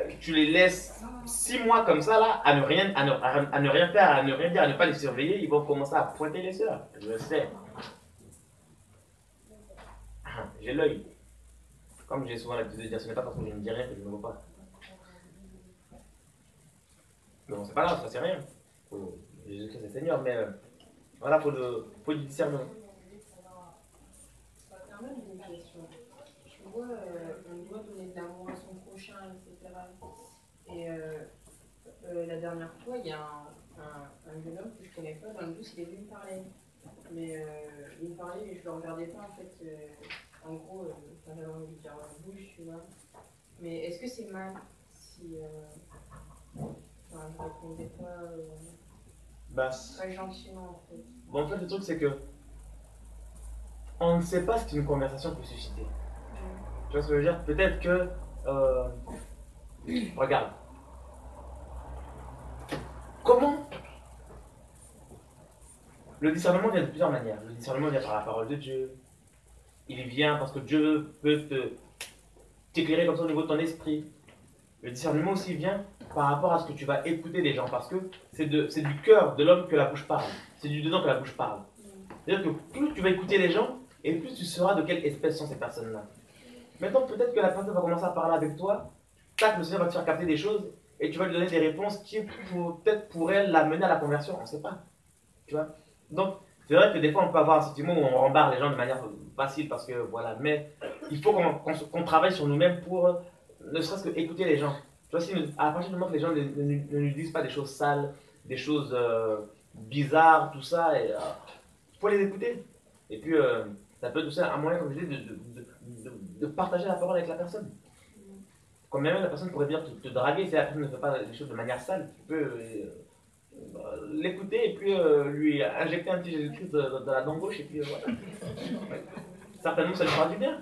Et tu les laisses 6 mois comme ça, là, à ne rien faire, à ne rien dire, à ne pas les surveiller, ils vont commencer à pointer les soeurs. Je sais. J'ai l'œil. Comme j'ai souvent l'habitude de dire, ce n'est pas parce que je ne dis rien que je ne vois pas. Mais bon, c'est pas grave, ça c'est rien. Jésus-Christ c'est Seigneur, mais voilà, faut du discernement. Ça permet une question. Tu vois, on doit donner de l'amour à son prochain, etc. Et la dernière fois, il y a un jeune homme que je connais pas dans le bus, il est venu me parler. Mais il me parlait, mais je le regardais pas en fait. En gros, j'avais envie de lui dire bouge, tu vois. Mais est-ce que c'est mal si je répondais pas gentiment en fait? Bon, en fait, le truc c'est que on ne sait pas ce qu'une conversation peut susciter. Tu vois ce que je veux dire? Peut-être que regarde. Comment le discernement vient de plusieurs manières. Le discernement vient par la parole de Dieu. Il vient parce que Dieu peut t'éclairer comme ça au niveau de ton esprit. Le discernement aussi vient par rapport à ce que tu vas écouter des gens, parce que c'est du cœur de l'homme que la bouche parle. C'est du dedans que la bouche parle. C'est-à-dire que plus tu vas écouter les gens, et plus tu sauras de quelle espèce sont ces personnes-là. Maintenant, peut-être que la personne va commencer à parler avec toi, tac, le Seigneur va te faire capter des choses, et tu vas lui donner des réponses qui peut-être pourraient l'amener à la conversion, on ne sait pas. Tu vois? Donc, c'est vrai que des fois, on peut avoir un sentiment où on rembarre les gens de manière facile parce que voilà, mais il faut qu'on travaille sur nous-mêmes pour ne serait-ce que écouter les gens. Tu vois, si, à partir du moment que les gens ne nous disent pas des choses sales, des choses bizarres, tout ça, il faut les écouter. Et puis, ça peut être aussi un moyen, comme je dis, de partager la parole avec la personne. Quand même la personne pourrait bien te draguer, si la personne ne fait pas les choses de manière sale, tu peux l'écouter et puis lui injecter un petit Jésus-Christ de la dent gauche et puis voilà. Certainement ça lui fera du bien.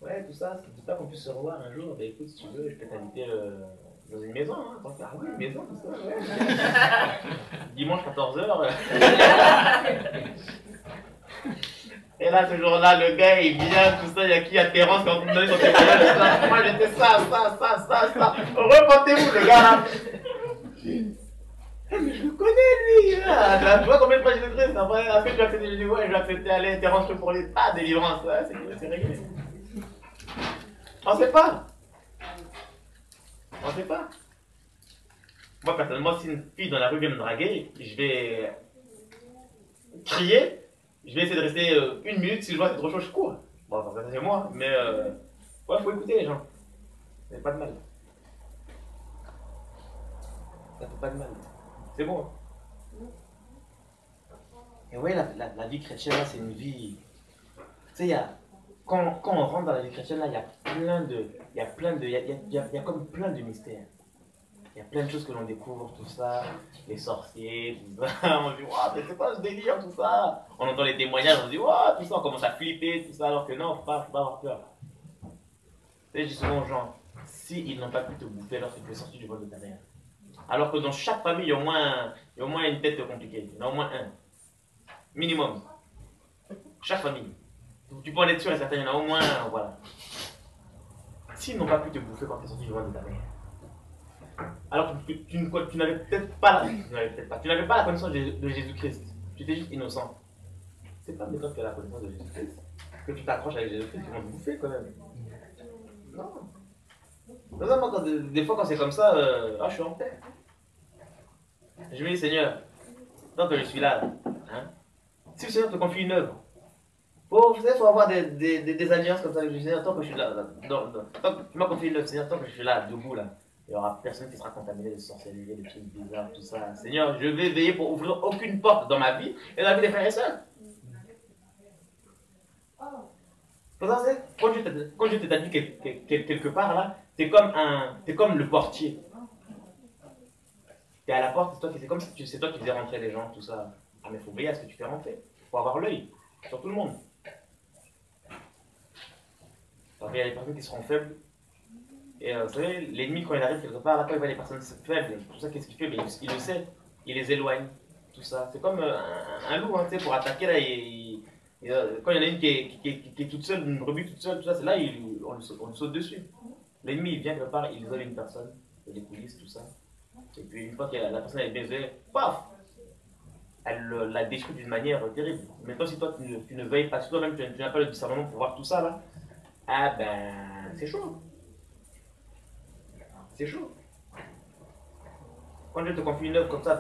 Ouais, tout ça, je dis pas qu'on puisse se revoir un jour, bah écoute, si tu veux, je peux t'inviter dans une maison, hein. Ah oui, une maison, tout ça, ouais. Dimanche 14h. Et là, ce jour-là, le gars, il vient, tout ça, il y a qui? Il y a Terence quand on me donne son témoignage. Moi, j'étais ça. Repentez-vous, le gars, là. Mais je le connais, lui. Là. Tu vois combien de fois j'ai le après, est-ce que tu as accepté? Je dis, ouais, je vais accepter, allez, Terence, pour les pas, délivrance. Ouais, c'est réglé. On sait pas. On sait pas. Moi, personnellement, si une fille dans la rue vient me draguer, je vais crier. Je vais essayer de rester une minute, si je vois que c'est trop chaud, je cours. Bon, ça c'est moi, mais ouais, faut écouter les gens. Ça fait pas de mal. Ça fait pas de mal. C'est bon. Et ouais, la vie chrétienne, là, c'est une vie. Tu sais, quand on rentre dans la vie chrétienne, là, il y a comme plein de mystères. Il y a plein de choses que l'on découvre, tout ça, les sorciers, tout ça. On se dit, waouh, mais c'est quoi ce délire, tout ça? On entend les témoignages, on se dit, waouh, tout ça, on commence à flipper, tout ça, alors que non, faut pas avoir peur. Tu sais, je dis souvent aux gens, s'ils n'ont pas pu te bouffer lorsque tu es sorti du ventre de ta mère. Alors que dans chaque famille, il y a au moins une tête compliquée. Il y en a au moins un. Minimum. Chaque famille. Tu peux en être sûr et certain, il y en a au moins un, voilà. S'ils n'ont pas pu te bouffer quand tu es sorti du ventre de ta mère, alors que tu n'avais peut-être pas, tu n'avais pas la connaissance de Jésus-Christ. Tu étais juste innocent. C'est pas maintenant que tu as la connaissance de Jésus-Christ que tu t'accroches avec Jésus-Christ, ils vont te bouffer quand même. Non. Non, moi, des fois quand c'est comme ça, je suis en paix. Je me dis, Seigneur, tant que je suis là, hein, si le Seigneur te confie une œuvre, vous savez, il faut avoir des alliances comme ça avec le Seigneur, tant que je suis là, tant que tu m'as confié une œuvre, Seigneur, tant que je suis là, debout là. Il n'y aura personne qui sera contaminé de sorcellerie, des trucs bizarres, tout ça. Seigneur, je vais veiller pour ouvrir aucune porte dans ma vie et dans la vie des frères et sœurs. Quand Dieu t'établit quelque part là, t'es comme le portier. T'es à la porte, c'est comme si c'est toi qui faisais rentrer les gens, tout ça. Ah mais il faut veiller à ce que tu fais rentrer. Il faut avoir l'œil sur tout le monde. Parce qu'il y a des personnes qui seront faibles. Et vous savez, l'ennemi, quand il arrive quelque part, là, quand il voit les personnes faibles, tout ça, qu'est-ce qu'il fait? Mais il le sait, il les éloigne, tout ça. C'est comme un loup, hein, tu sais, pour attaquer, là, quand il y en a une qui est toute seule, une brebis toute seule, tout ça, c'est là, on lui saute dessus. L'ennemi, il vient quelque part, il isole une personne, il les coulisses, tout ça. Et puis, une fois que la personne est baisée, paf! Elle la détruit d'une manière terrible. Maintenant, si toi, tu ne veilles pas sur toi-même, tu n'as pas le discernement pour voir tout ça, là, ah ben, c'est chaud. C'est chaud. Quand Dieu te confie une œuvre comme ça,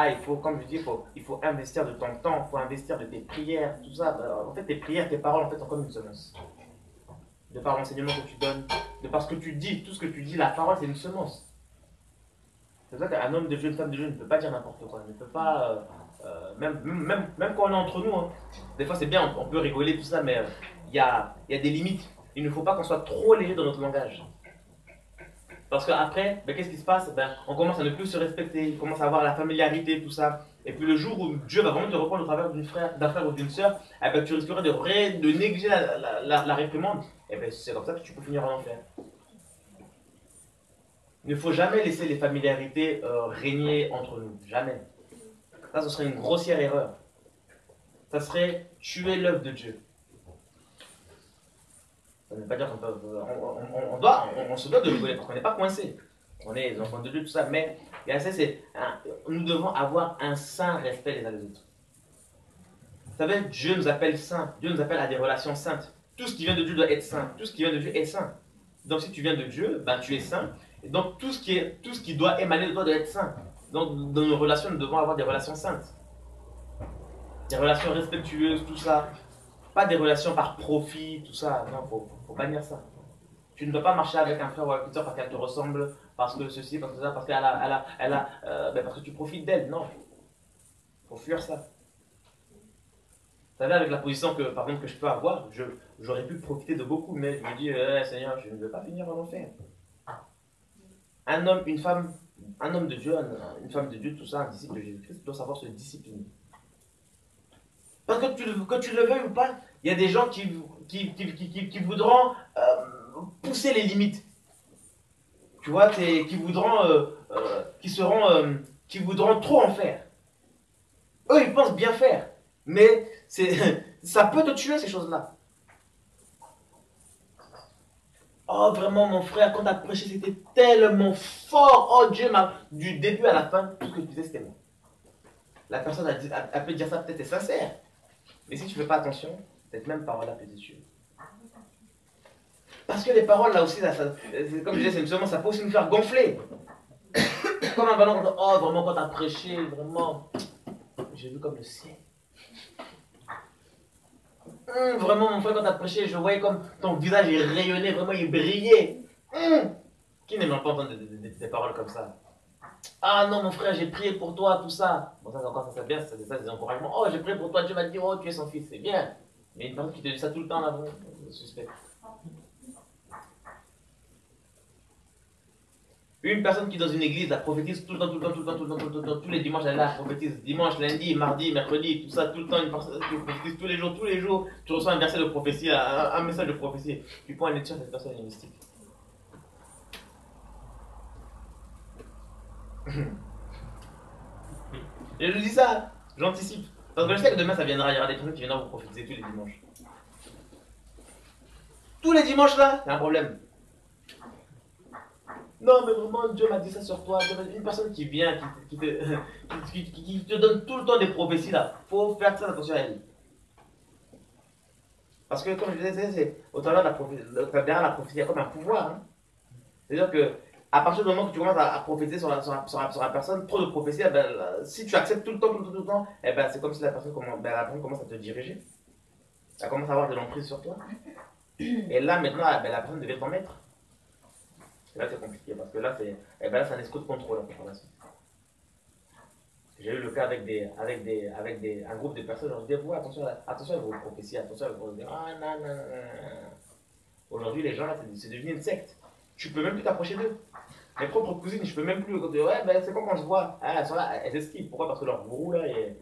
il faut, comme je dis, il faut investir de ton temps, il faut investir de tes prières, tout ça. En fait, tes prières, tes paroles, en fait, sont comme une semence. De par l'enseignement que tu donnes, de par ce que tu dis, tout ce que tu dis, la parole, c'est une semence. C'est pour ça qu'un homme de Dieu, une femme de Dieu ne peut pas dire n'importe quoi, ne peut pas, même quand on est entre nous, hein, des fois c'est bien, on peut rigoler, tout ça, mais il y a des limites. Il ne faut pas qu'on soit trop léger dans notre langage. Parce qu'après, qu'est-ce qui se passe? On commence à ne plus se respecter, on commence à avoir la familiarité, tout ça. Et puis le jour où Dieu va vraiment te reprendre au travers d'un frère ou d'une sœur, tu risquerais de négliger la réprimande. Et c'est comme ça que tu peux finir en enfer. Il ne faut jamais laisser les familiarités régner entre nous. Jamais. Ça, ce serait une grossière erreur. Ça serait tuer l'œuvre de Dieu. Ça ne veut pas dire qu'on se doit de rigoler parce qu'on n'est pas coincé. On est les enfants de Dieu, tout ça. Mais nous devons avoir un saint respect les uns des autres. Vous savez, Dieu nous appelle saints. Dieu nous appelle à des relations saintes. Tout ce qui vient de Dieu doit être saint. Tout ce qui vient de Dieu est saint. Donc si tu viens de Dieu, ben, tu es saint. Et donc tout ce qui doit émaner de toi doit être saint. Donc dans nos relations, nous devons avoir des relations saintes. Des relations respectueuses, tout ça. Pas des relations par profit, tout ça. Non, faut bannir ça. Tu ne dois pas marcher avec un frère ou avec une soeur parce qu'elle te ressemble, parce que ceci, parce que ça, parce qu'elle parce que tu profites d'elle. Non, faut fuir ça. Vous savez, avec la position que, par contre, que je peux avoir, j'aurais pu profiter de beaucoup, mais je me dis, Seigneur, je ne veux pas finir en enfer. Un homme, une femme, un homme de Dieu, une femme de Dieu, tout ça, un disciple de Jésus-Christ doit savoir se discipliner. Parce que que tu le veuilles ou pas, il y a des gens qui voudront pousser les limites. Tu vois, qui voudront, qui voudront trop en faire. Eux, ils pensent bien faire. Mais ça peut te tuer, ces choses-là. Oh, vraiment, mon frère, quand tu as prêché, c'était tellement fort. Oh, Dieu m'a. Du début à la fin, tout ce que tu disais, c'était moi. La personne a peut dire ça, peut-être est sincère. Mais si tu ne fais pas attention, cette même parole-là peut te tuer. Parce que les paroles, là aussi, là, comme je disais, ça peut aussi nous faire gonfler. Comme un ballon, oh, vraiment, quand tu as prêché, vraiment, j'ai vu comme le ciel. Vraiment, mon frère, quand tu as prêché, je voyais comme ton visage est rayonné, vraiment, il brillait. Qui n'aime pas entendre des paroles comme ça? Ah non, mon frère, j'ai prié pour toi, tout ça. Bon, ça, encore, ça c'est bien, c'est ça, des encouragements. Oh, j'ai prié pour toi, Dieu m'a dit, oh, tu es son fils, c'est bien. Mais une personne qui te dit ça tout le temps, là, bon, c'est suspect. Une personne qui, dans une église, la prophétise tout le temps, tout le temps, tout le temps, tout le temps, tout le temps, tous les dimanches, elle la prophétise. Dimanche, lundi, mardi, mercredi, tout ça, tout le temps, une personne qui prophétise tous les jours, tu reçois un verset de prophétie, un message de prophétie. Tu prends un étude, cette personne est mystique. Et je dis ça, j'anticipe. Parce que je sais que demain ça viendra, il y aura des personnes qui viendront vous prophétiser tous les dimanches. Tous les dimanches là, il y a un problème. Non, mais vraiment, Dieu m'a dit ça sur toi. Une personne qui vient, qui te donne tout le temps des prophéties là, faut faire très attention à elle. Parce que, comme je disais, au travers de la prophétie, derrière la prophétie, il y a comme un pouvoir. Hein. C'est-à-dire que, à partir du moment que tu commences à prophétiser sur la personne, trop de prophéties, eh ben, si tu acceptes tout le temps, tout le temps, eh ben, c'est comme si la personne commence à te diriger. Elle commence à avoir de l'emprise sur toi. Et là, maintenant, eh ben, la personne devient ton maître. Et là, c'est compliqué parce que là, c'est un escroc de contrôle en préparation. J'ai eu le cas avec un groupe de personnes, on se dit, ouais, attention à vos prophéties, attention à vos prophéties. Ah, non, non, non. Aujourd'hui, les gens, là, c'est devenu une secte. Tu peux même plus t'approcher d'eux. Mes propres cousines, je peux même plus. Ouais, ben, c'est quand on se voit. Ah, elles sont là, elles esquivent. Pourquoi? Parce que leur gourou, là, ils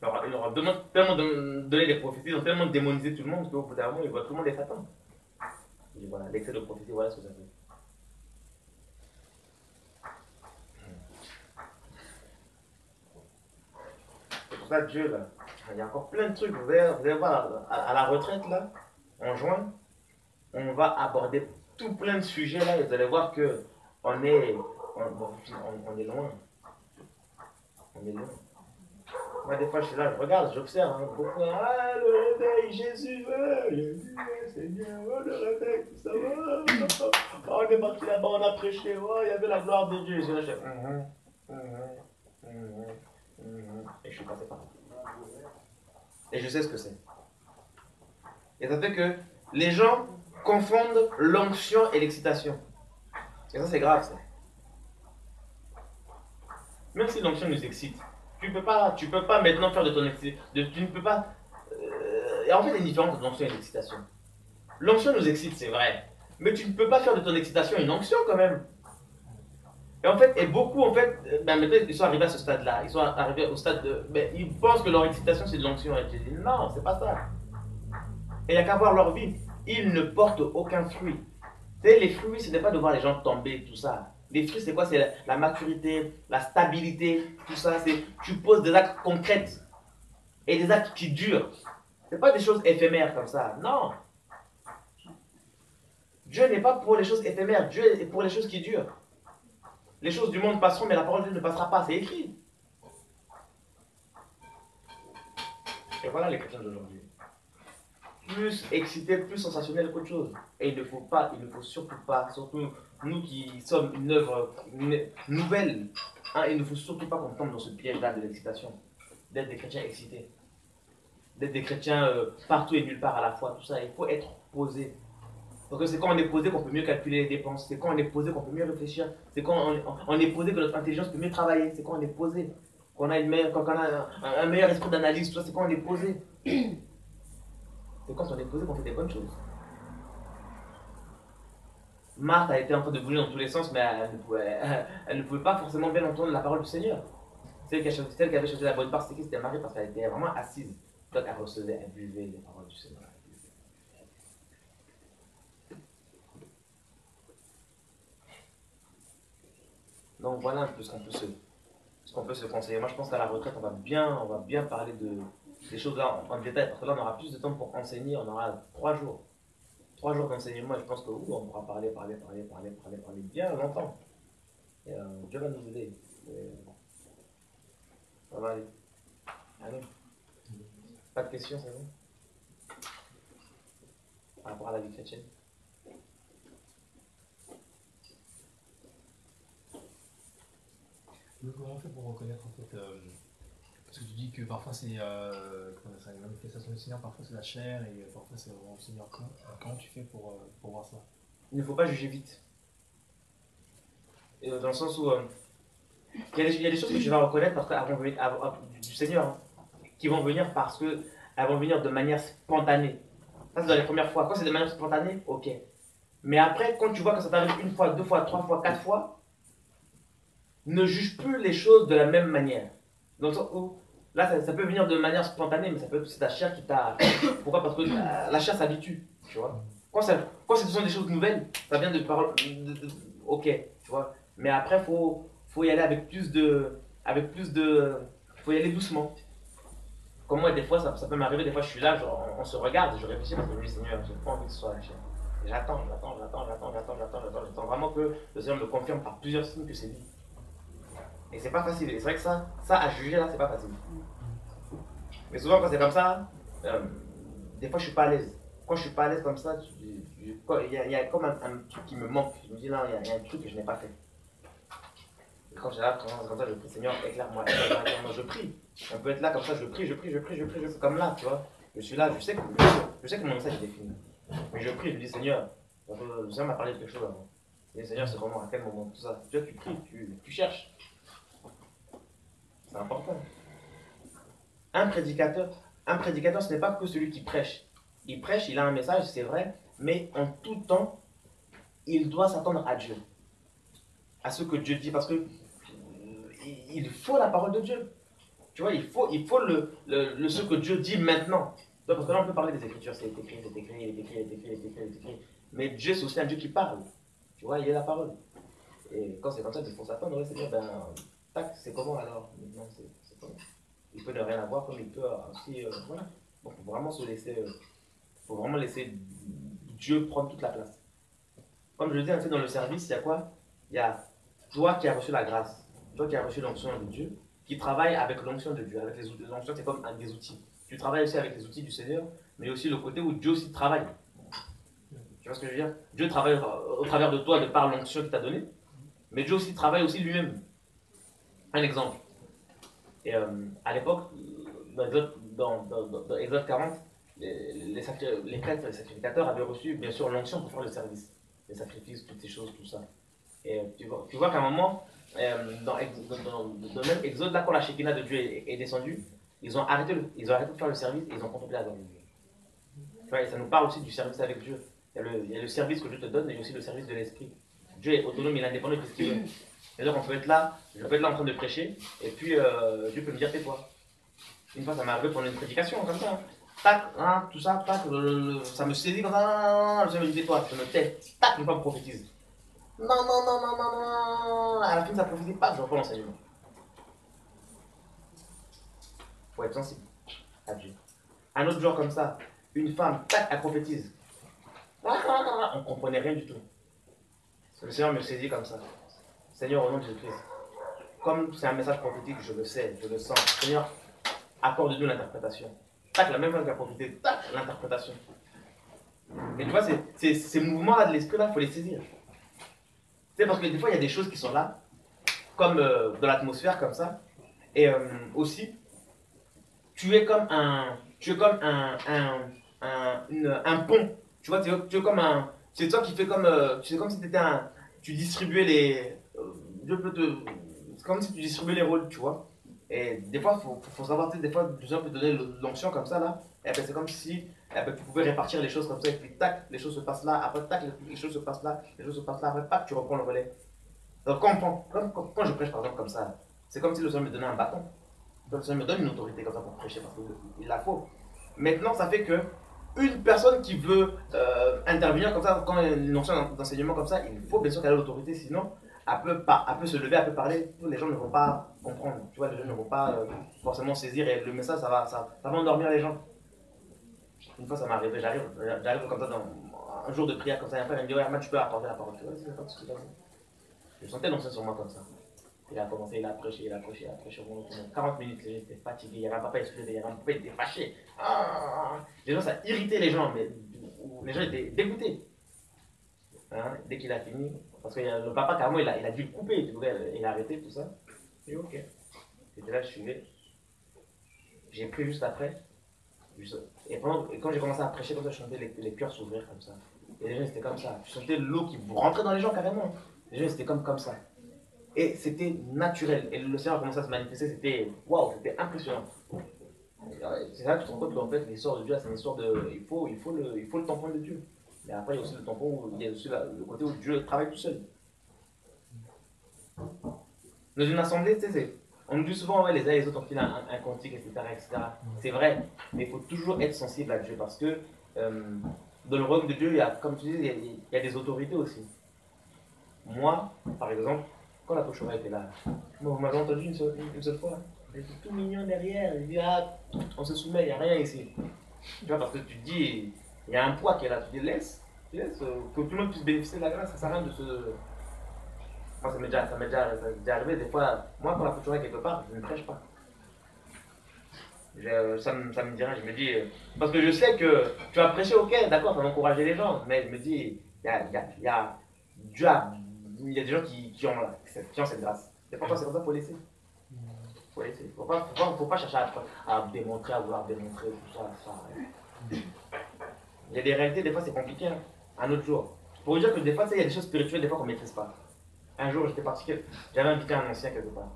leur demandent tellement de donner des prophéties, ils ont tellement démonisé tout le monde qu'au bout d'un moment, ils voient tout le monde est Satan. Et voilà, l'excès de prophétie, voilà ce que ça fait. C'est pour ça que Dieu, là, il y a encore plein de trucs. Vous allez voir, à la retraite, là, en juin, on va aborder tout plein de sujets, là, et vous allez voir que on est loin. On est loin. Moi, des fois, je suis là, je regarde, j'observe. Hein, beaucoup, ah, le réveil, Jésus, Seigneur, oh, le réveil, tout ça, oh, on est parti là-bas, on a prêché, oh, il y avait la gloire de Dieu. Et je suis là, et je suis passé par là. Et je sais ce que c'est. Et ça fait que les gens confondent l'onction et l'excitation. Et ça, c'est grave, ça. Même si l'onction nous excite, tu peux pas maintenant faire de ton excitation. Tu ne peux pas. Et en fait, il y a une différence entre l'onction et l'excitation. L'onction nous excite, c'est vrai. Mais tu ne peux pas faire de ton excitation une onction quand même. Et en fait, beaucoup, en fait, maintenant, ils sont arrivés à ce stade-là. Ils sont arrivés au stade de. Ils pensent que leur excitation, c'est de l'onction. Et je dis, non, c'est pas ça. Et il n'y a qu'à voir leur vie. Ils ne portent aucun fruit. Vous savez, les fruits, ce n'est pas de voir les gens tomber, tout ça. Les fruits, c'est quoi? C'est la maturité, la stabilité, tout ça. Tu poses des actes concrets et des actes qui durent. Ce n'est pas des choses éphémères comme ça. Non. Dieu n'est pas pour les choses éphémères. Dieu est pour les choses qui durent. Les choses du monde passeront, mais la parole de Dieu ne passera pas. C'est écrit. Et voilà les chrétiens d'aujourd'hui. plus excité, plus sensationnel qu'autre chose. Et il ne faut surtout pas, surtout nous qui sommes une œuvre nouvelle, hein, il ne faut surtout pas qu'on tombe dans ce piège-là de l'excitation, d'être des chrétiens excités, d'être des chrétiens partout et nulle part à la fois, tout ça. Il faut être posé. Parce que c'est quand on est posé qu'on peut mieux calculer les dépenses, c'est quand on est posé qu'on peut mieux réfléchir, c'est quand on est posé que notre intelligence peut mieux travailler, c'est quand on est posé qu'on a, quand on a un meilleur esprit d'analyse, tout ça, c'est quand on est posé. C'est quand on est posé qu'on fait des bonnes choses. Marthe a été en train de bouger dans tous les sens, mais elle ne pouvait pas forcément bien entendre la parole du Seigneur. Celle qui avait choisi la bonne part, c'était Marie, parce qu'elle était vraiment assise. Donc elle recevait, elle buvait les paroles du Seigneur. Donc voilà un peu ce qu'on peut se conseiller. Moi je pense qu'à la retraite, on va bien parler des choses là en détail, parce que là on aura plus de temps pour enseigner, on aura 3 jours. 3 jours d'enseignement, et je pense que oui, on pourra parler bien longtemps. Et, Dieu va nous aider. Ça va aller. Allez. Pas de questions, c'est bon? Par rapport à la vie chrétienne. Comment on fait pour reconnaître en fait parce que tu dis que parfois c'est une manifestation du Seigneur, parfois c'est la chair et parfois c'est vraiment le Seigneur. Comment tu fais pour voir ça? Il ne faut pas juger vite. Et dans le sens où il y a des choses que tu vas reconnaître parce du Seigneur, hein, qui vont venir parce qu'elles vont venir de manière spontanée. Ça, c'est dans les premières fois. Quand c'est de manière spontanée, ok. Mais après, quand tu vois que ça t'arrive 1 fois, 2 fois, 3 fois, 4 fois, ne juge plus les choses de la même manière. Dans le sens où, là, ça peut venir de manière spontanée, mais ça peut être aussi ta chair qui t'a. Pourquoi? Parce que la chair s'habitue, tu vois. Quand ce sont des choses nouvelles, ça vient de paroles. Ok, tu vois. Mais après, faut y aller avec plus de. Faut y aller doucement. Comme moi, des fois, ça peut m'arriver, des fois, je suis là, genre, on se regarde, je réfléchis parce que je me dis, Seigneur, j'ai pas envie que ce soit la chair. J'attends vraiment que le Seigneur me confirme par plusieurs signes que c'est lui. Et c'est pas facile. Et c'est vrai que ça à juger là, c'est pas facile. Mais souvent, quand c'est comme ça, des fois, je suis pas à l'aise. Quand je suis pas à l'aise comme ça, il y a comme un truc qui me manque. Je me dis là, il y a un truc que je n'ai pas fait. Et quand j'ai là, comme ça, je prie, Seigneur, éclaire-moi, je prie. On peut être là comme ça, je prie, comme là, tu vois. Je suis là, je sais que mon message est fini. Mais je prie, je dis, Seigneur, le Seigneur m'a parlé de quelque chose avant. Je dis, Seigneur, c'est comment, à quel moment, tout ça. Tu vois, tu pries, tu cherches. C'est important. Un prédicateur, ce n'est pas que celui qui prêche. Il prêche, il a un message, c'est vrai, mais en tout temps, il doit s'attendre à Dieu, à ce que Dieu dit, parce que il faut la parole de Dieu. Tu vois, il faut ce que Dieu dit maintenant. Donc, parce que là, on peut parler des Écritures, c'est écrit. Mais Dieu, c'est aussi un Dieu qui parle. Tu vois, il est la parole. Et quand c'est comme ça, il faut s'attendre, ouais, c'est dire, ben, tac, c'est comment alors? Maintenant, c'est comment? Il peut ne rien avoir, comme il peut aussi, voilà. Donc, il faut vraiment faut vraiment laisser Dieu prendre toute la place. Comme je le dis, dans le service, il y a quoi? Il y a toi qui as reçu la grâce, toi qui as reçu l'onction de Dieu, qui travaille avec l'onction de Dieu, avec les outils. L'onction, c'est comme des outils. Tu travailles aussi avec les outils du Seigneur, mais aussi le côté où Dieu aussi travaille. Tu vois ce que je veux dire? Dieu travaille au travers de toi, de par l'onction qu'il t'a donnée, mais Dieu aussi travaille aussi lui-même. Un exemple. Et à l'époque, dans Exode 40, les prêtres, les sacrificateurs avaient reçu bien sûr l'onction pour faire le service, les sacrifices, toutes ces choses, tout ça. Et tu vois qu'à un moment, dans le même Exode, là, quand la Shekinah de Dieu est descendue, ils ont arrêté de faire le service et ils ont contemplé la gloire de Dieu. Tu vois, et ça nous parle aussi du service avec Dieu. Il y a le service que Dieu te donne, mais il y a aussi le service de l'esprit. Dieu est autonome, il est indépendant, il fait ce qu'il veut. Et donc, je peux être là en train de prêcher, et puis Dieu peut me dire tais-toi. Une fois, ça m'est arrivé pendant une prédication, comme ça. Hein. Tac, hein, tout ça, tac, ça me saisit comme ça, je me dis tais-toi, je me tais. Tac, une fois, me prophétise. Non. À la fin, ça prophétise pas, je reprends l'enseignement. Il faut être sensible à Dieu. Un autre jour comme ça, une femme, tac, elle prophétise. On ne comprenait rien du tout. Le Seigneur me saisit comme ça. Seigneur, au nom de Jésus-Christ, comme c'est un message prophétique, je le sais, je le sens. Seigneur, accorde-nous l'interprétation. tac, la même chose qui a profité, tac, l'interprétation. Et tu vois, ces mouvements-là de l'esprit-là, il faut les saisir. C'est parce que des fois, il y a des choses qui sont là, comme dans l'atmosphère, comme ça. Et aussi, tu es comme un pont. Tu vois, tu es comme un, c'est toi qui fais comme, c'est comme si tu distribuais je peux te, c'est comme si tu distribuais les rôles, tu vois. Et des fois, faut savoir, tu sais, des fois, des gens peuvent donner l'onction comme ça, là. Et ben, c'est comme si tu pouvais répartir les choses comme ça, et puis tac, les choses se passent là, après tac, les choses se passent là, les choses se passent là, après tac, tu reprends le relais. Donc, quand je prêche par exemple comme ça, c'est comme si le Seigneur me donnait un bâton. Donc, le Seigneur me donne une autorité comme ça pour prêcher, parce qu'il la faut. Maintenant, ça fait que une personne qui veut intervenir comme ça, quand il y a une notion d'enseignement comme ça, il faut bien sûr qu'elle ait l'autorité, sinon elle peut se lever, elle peut parler, les gens ne vont pas comprendre, tu vois, les gens ne vont pas forcément saisir et le message, ça va endormir les gens. Une fois ça m'est arrivé, j'arrive comme ça dans un jour de prière comme ça, et après il me dit, ouais, Ahmad, tu peux apporter la parole, tu vois, c'est pas tout ce que je sentais l'onction sur moi comme ça. Il a commencé, il a prêché, Pendant 40 minutes, les gens étaient fatigués, il y avait un papa excusé, il y avait un papa qui était fâché. Les gens, ça irritait les gens, mais les gens étaient dégoûtés. Hein, dès qu'il a fini, parce que le papa, carrément, il a dû le couper, il a arrêté tout ça. Et ok. J'étais là, je suivais. J'ai pris juste après. Et quand j'ai commencé à prêcher comme ça, je sentais les cœurs s'ouvrir comme ça. Et les gens, c'était comme ça. Je sentais l'eau qui rentrait dans les gens carrément. Les gens, c'était comme ça. Et c'était naturel. Et le Seigneur a commencé à se manifester. C'était waouh, c'était impressionnant. C'est là que tu te rends compte qu'en fait, l'histoire de Dieu, c'est une histoire de. Il faut le tampon de Dieu. Mais après, il y a aussi le tampon où il y a aussi le côté où Dieu travaille tout seul. Dans une assemblée, tu sais, on nous dit souvent, ouais, les uns et les autres ont fait un cantique, etc. C'est vrai, mais il faut toujours être sensible à Dieu parce que dans le royaume de Dieu, il y a, comme tu dis, il y a des autorités aussi. Moi, par exemple, quand la Pochora était là, moi, vous m'avez entendu une seule fois. Il était tout mignon derrière. Il dit, on se soumet, il n'y a rien ici. Tu vois, parce que tu te dis, il y a un poids qui est là. Tu dis, laisse que tout le monde puisse bénéficier de la grâce. Ça sert à rien de se. Moi, ça m'est déjà arrivé des fois. Moi, quand la Pochora est quelque part, je ne prêche pas. Ça me dirait, je me dis. Parce que je sais que tu vas prêcher, ok, d'accord, ça va encourager les gens. Mais je me dis, Dieu il y a des gens qui ont cette grâce. Et pourquoi c'est comme ça, il faut laisser. Faut laisser. Faut pas chercher à démontrer, à vouloir démontrer, tout ça. Il y a des réalités, des fois c'est compliqué. Hein. Un autre jour. Pour vous dire que des fois, il y a des choses spirituelles, des fois qu'on ne maîtrise pas. Un jour, j'étais parti, j'avais invité un ancien quelque part.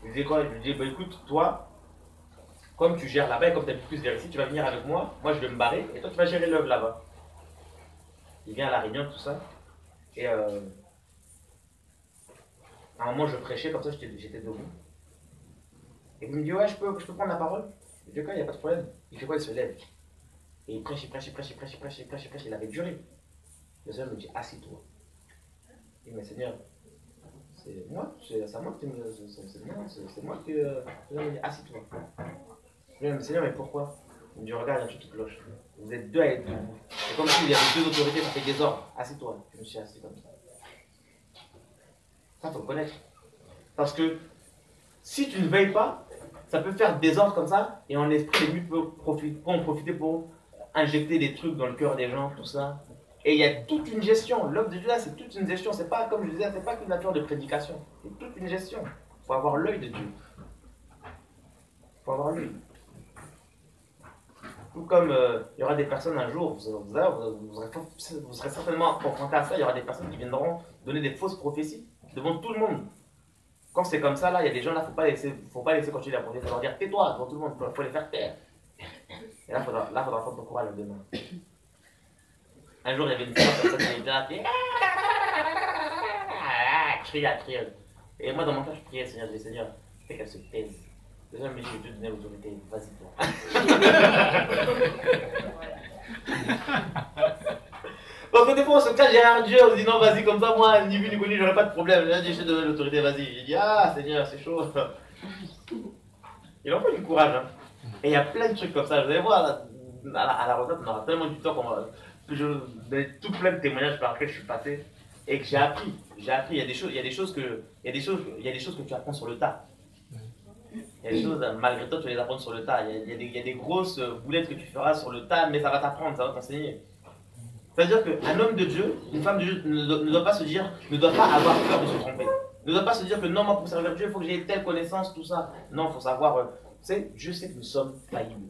Je lui disais quoi? Je lui disais, bah, écoute, toi, comme tu gères là-bas et comme tu habites plus vers ici, tu vas venir avec moi je vais me barrer et toi tu vas gérer l'œuvre là-bas. Il vient à la réunion, tout ça. Et à un moment, je prêchais, comme ça j'étais debout. Et il me dit, ouais, je peux prendre la parole? Je dis, quoi, il n'y a pas de problème. Il fait quoi? Il se lève. Et il prêche, il avait duré. Le Seigneur me dit, assis-toi. Il me dit, mais Seigneur, c'est moi qui. Le Seigneur me dit, assis-toi. Je dis, mais Seigneur, mais pourquoi? Il me dit, regarde, il y a un truc qui cloche. Vous êtes deux à être debout. C'est comme s'il y avait deux autorités, ça fait désordre. Assis-toi. Je me suis assis comme ça. Ça, il faut le connaître. Parce que si tu ne veilles pas, ça peut faire désordre comme ça, et en esprit, les nuits peuvent en profiter pour injecter des trucs dans le cœur des gens, tout ça. Et il y a toute une gestion. L'œuvre de Dieu, là, c'est toute une gestion. C'est pas, comme je disais, c'est pas qu'une nature de prédication. C'est toute une gestion. Il faut avoir l'œil de Dieu. Il faut avoir l'œil. Tout comme il y aura des personnes un jour, vous serez certainement confrontés à ça, il y aura des personnes qui viendront donner des fausses prophéties devant tout le monde. Quand c'est comme ça, là, il y a des gens là, faut pas laisser continuer la prophétie, il faut leur dire tais-toi devant tout le monde, il faut les faire taire. Et là, il faudra prendre ton courage demain. Un jour, il y avait une personne qui était là, qui criait. Et moi, dans mon cœur, je priais, Seigneur, je dis Seigneur, fais qu'elle se taise. Le Seigneur me dit, je vais te donner l'autorité, vas-y toi. Parce que des fois on se cache derrière Dieu, on se dit non vas-y comme ça moi ni vu ni connu j'aurai pas de problème. J'ai dit je te donne l'autorité, vas-y. J'ai dit ah Seigneur c'est chaud. Il en faut du courage. Hein. Et il y a plein de trucs comme ça. Vous allez voir à la retraite on aura tellement du temps que je donne tout plein de témoignages par lesquels je suis passé et que j'ai appris. Il y a des choses que tu apprends sur le tas. Il y a des choses, malgré toi, tu vas les apprendre sur le tas. Il y a des grosses boulettes que tu feras sur le tas, mais ça va t'apprendre, ça va t'enseigner. C'est-à-dire qu'un homme de Dieu, une femme de Dieu ne doit pas se dire, ne doit pas avoir peur de se tromper. Ne doit pas se dire que non, moi pour servir Dieu, il faut que j'ai telle connaissance, tout ça. Non, il faut savoir, tu sais, Dieu sait que nous sommes faillibles.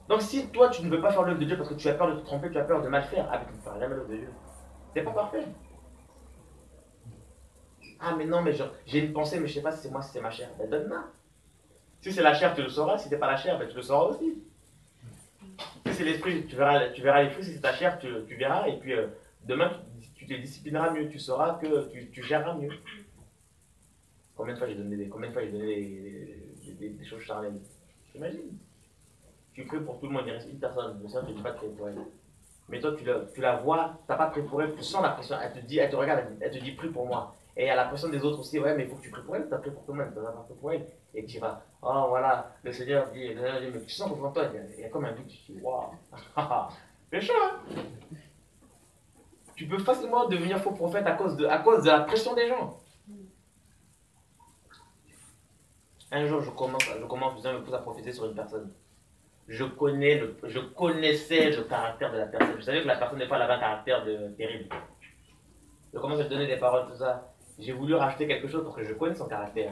Donc si toi tu ne veux pas faire l'œuvre de Dieu parce que tu as peur de te tromper, tu as peur de mal faire, avec ne feras jamais l'œuvre de Dieu. T'es pas parfait. Ah mais non, mais j'ai une pensée, mais je sais pas si c'est moi, si c'est ma chair. Ben donne-la. Si c'est la chair, tu le sauras. Si c'est pas la chair, ben tu le sauras aussi. Si c'est l'esprit, tu verras les fruits. Si c'est ta chair, tu verras. Et puis demain, tu te disciplineras mieux. Tu sauras que tu géreras mieux. Combien de fois j'ai donné des choses charnelles? T'imagines? Tu pries pour tout le monde, il reste une personne. Le Seigneur ne te dit pas de prier pour elle. Mais toi, tu la vois, tu n'as pas prié pour elle, tu sens la pression. Elle te regarde, elle te dit prie pour moi. Et il y a la pression des autres aussi. Ouais, mais il faut que tu pries pour elle. Tu as prié pour tout le monde, tu n'as pas prié pour elle. Et tu vas, oh voilà, le Seigneur dit, mais tu sens qu'au toi, il y a comme un but. Tu dis, waouh, c'est chaud, hein? Tu peux facilement devenir faux prophète à cause de la pression des gens. Un jour, je commence, je me pose à prophétiser sur une personne. Je connaissais le caractère de la personne. Je savais que la personne, des fois, elle avait un caractère terrible. Je commence à lui donner des paroles, tout ça. J'ai voulu rajouter quelque chose pour que je connaisse son caractère.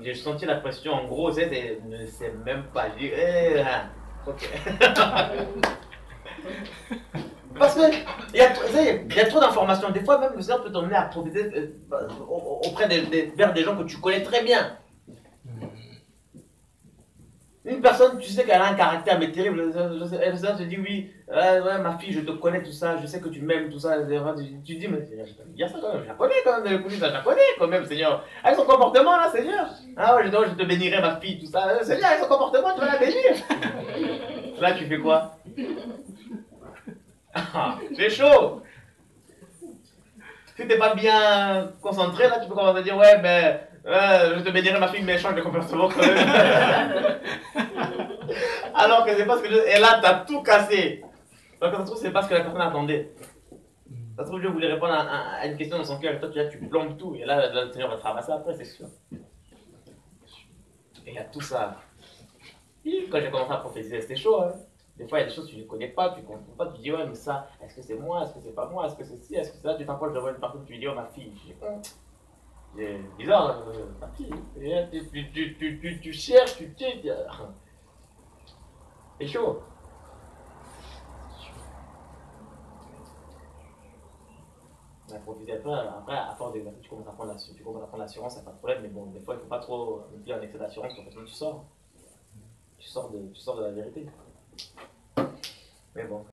J'ai senti la pression. En gros, c'est ne sais même pas. Je dis, ok. Parce que il y a trop d'informations. Des fois, même le Seigneur peut t'emmener à prophétiser vers des gens que tu connais très bien. Une personne, tu sais qu'elle a un caractère mais terrible, elle te dit oui, ouais, ma fille, je te connais tout ça, je sais que tu m'aimes, tout ça. Tu dis, mais Seigneur, je peux dire ça quand même, je la connais quand même, je la connais quand même, Seigneur. Avec son comportement là, Seigneur. Ah ouais, je te bénirai ma fille, tout ça. Seigneur, avec son comportement, tu vas la bénir. Là, tu fais quoi? C'est chaud. Si t'es pas bien concentré, là, tu peux commencer à dire, ouais, ben. je te bénirai ma fille, mais change de comportement quand même. Alors que c'est pas ce que et là, t'as tout cassé. Donc, ça se trouve, c'est pas ce que la personne attendait. Ça se trouve, Dieu voulait répondre à une question dans son cœur et toi, tu plombes tout. Et là, le Seigneur va te ramasser après, c'est sûr. Et il y a tout ça. Et quand j'ai commencé à prophétiser, c'était chaud. Hein. Des fois, il y a des choses que tu ne connais pas, tu ne comprends pas. Tu dis, ouais, mais ça, est-ce que c'est moi? Est-ce que c'est pas moi? Est-ce que c'est ci? Est-ce que c'est ça? Tu t'approches devant une personne, tu lui dis, oh, ma fille. C'est bizarre, ma fille. Tu cherches, c'est chaud. Après, à force d'exercer, tu commences à prendre l'assurance, ça pas de problème, mais bon, des fois, il ne faut pas trop dire un excès d'assurance, parce que tu sors. Tu sors de la vérité. Mais bon.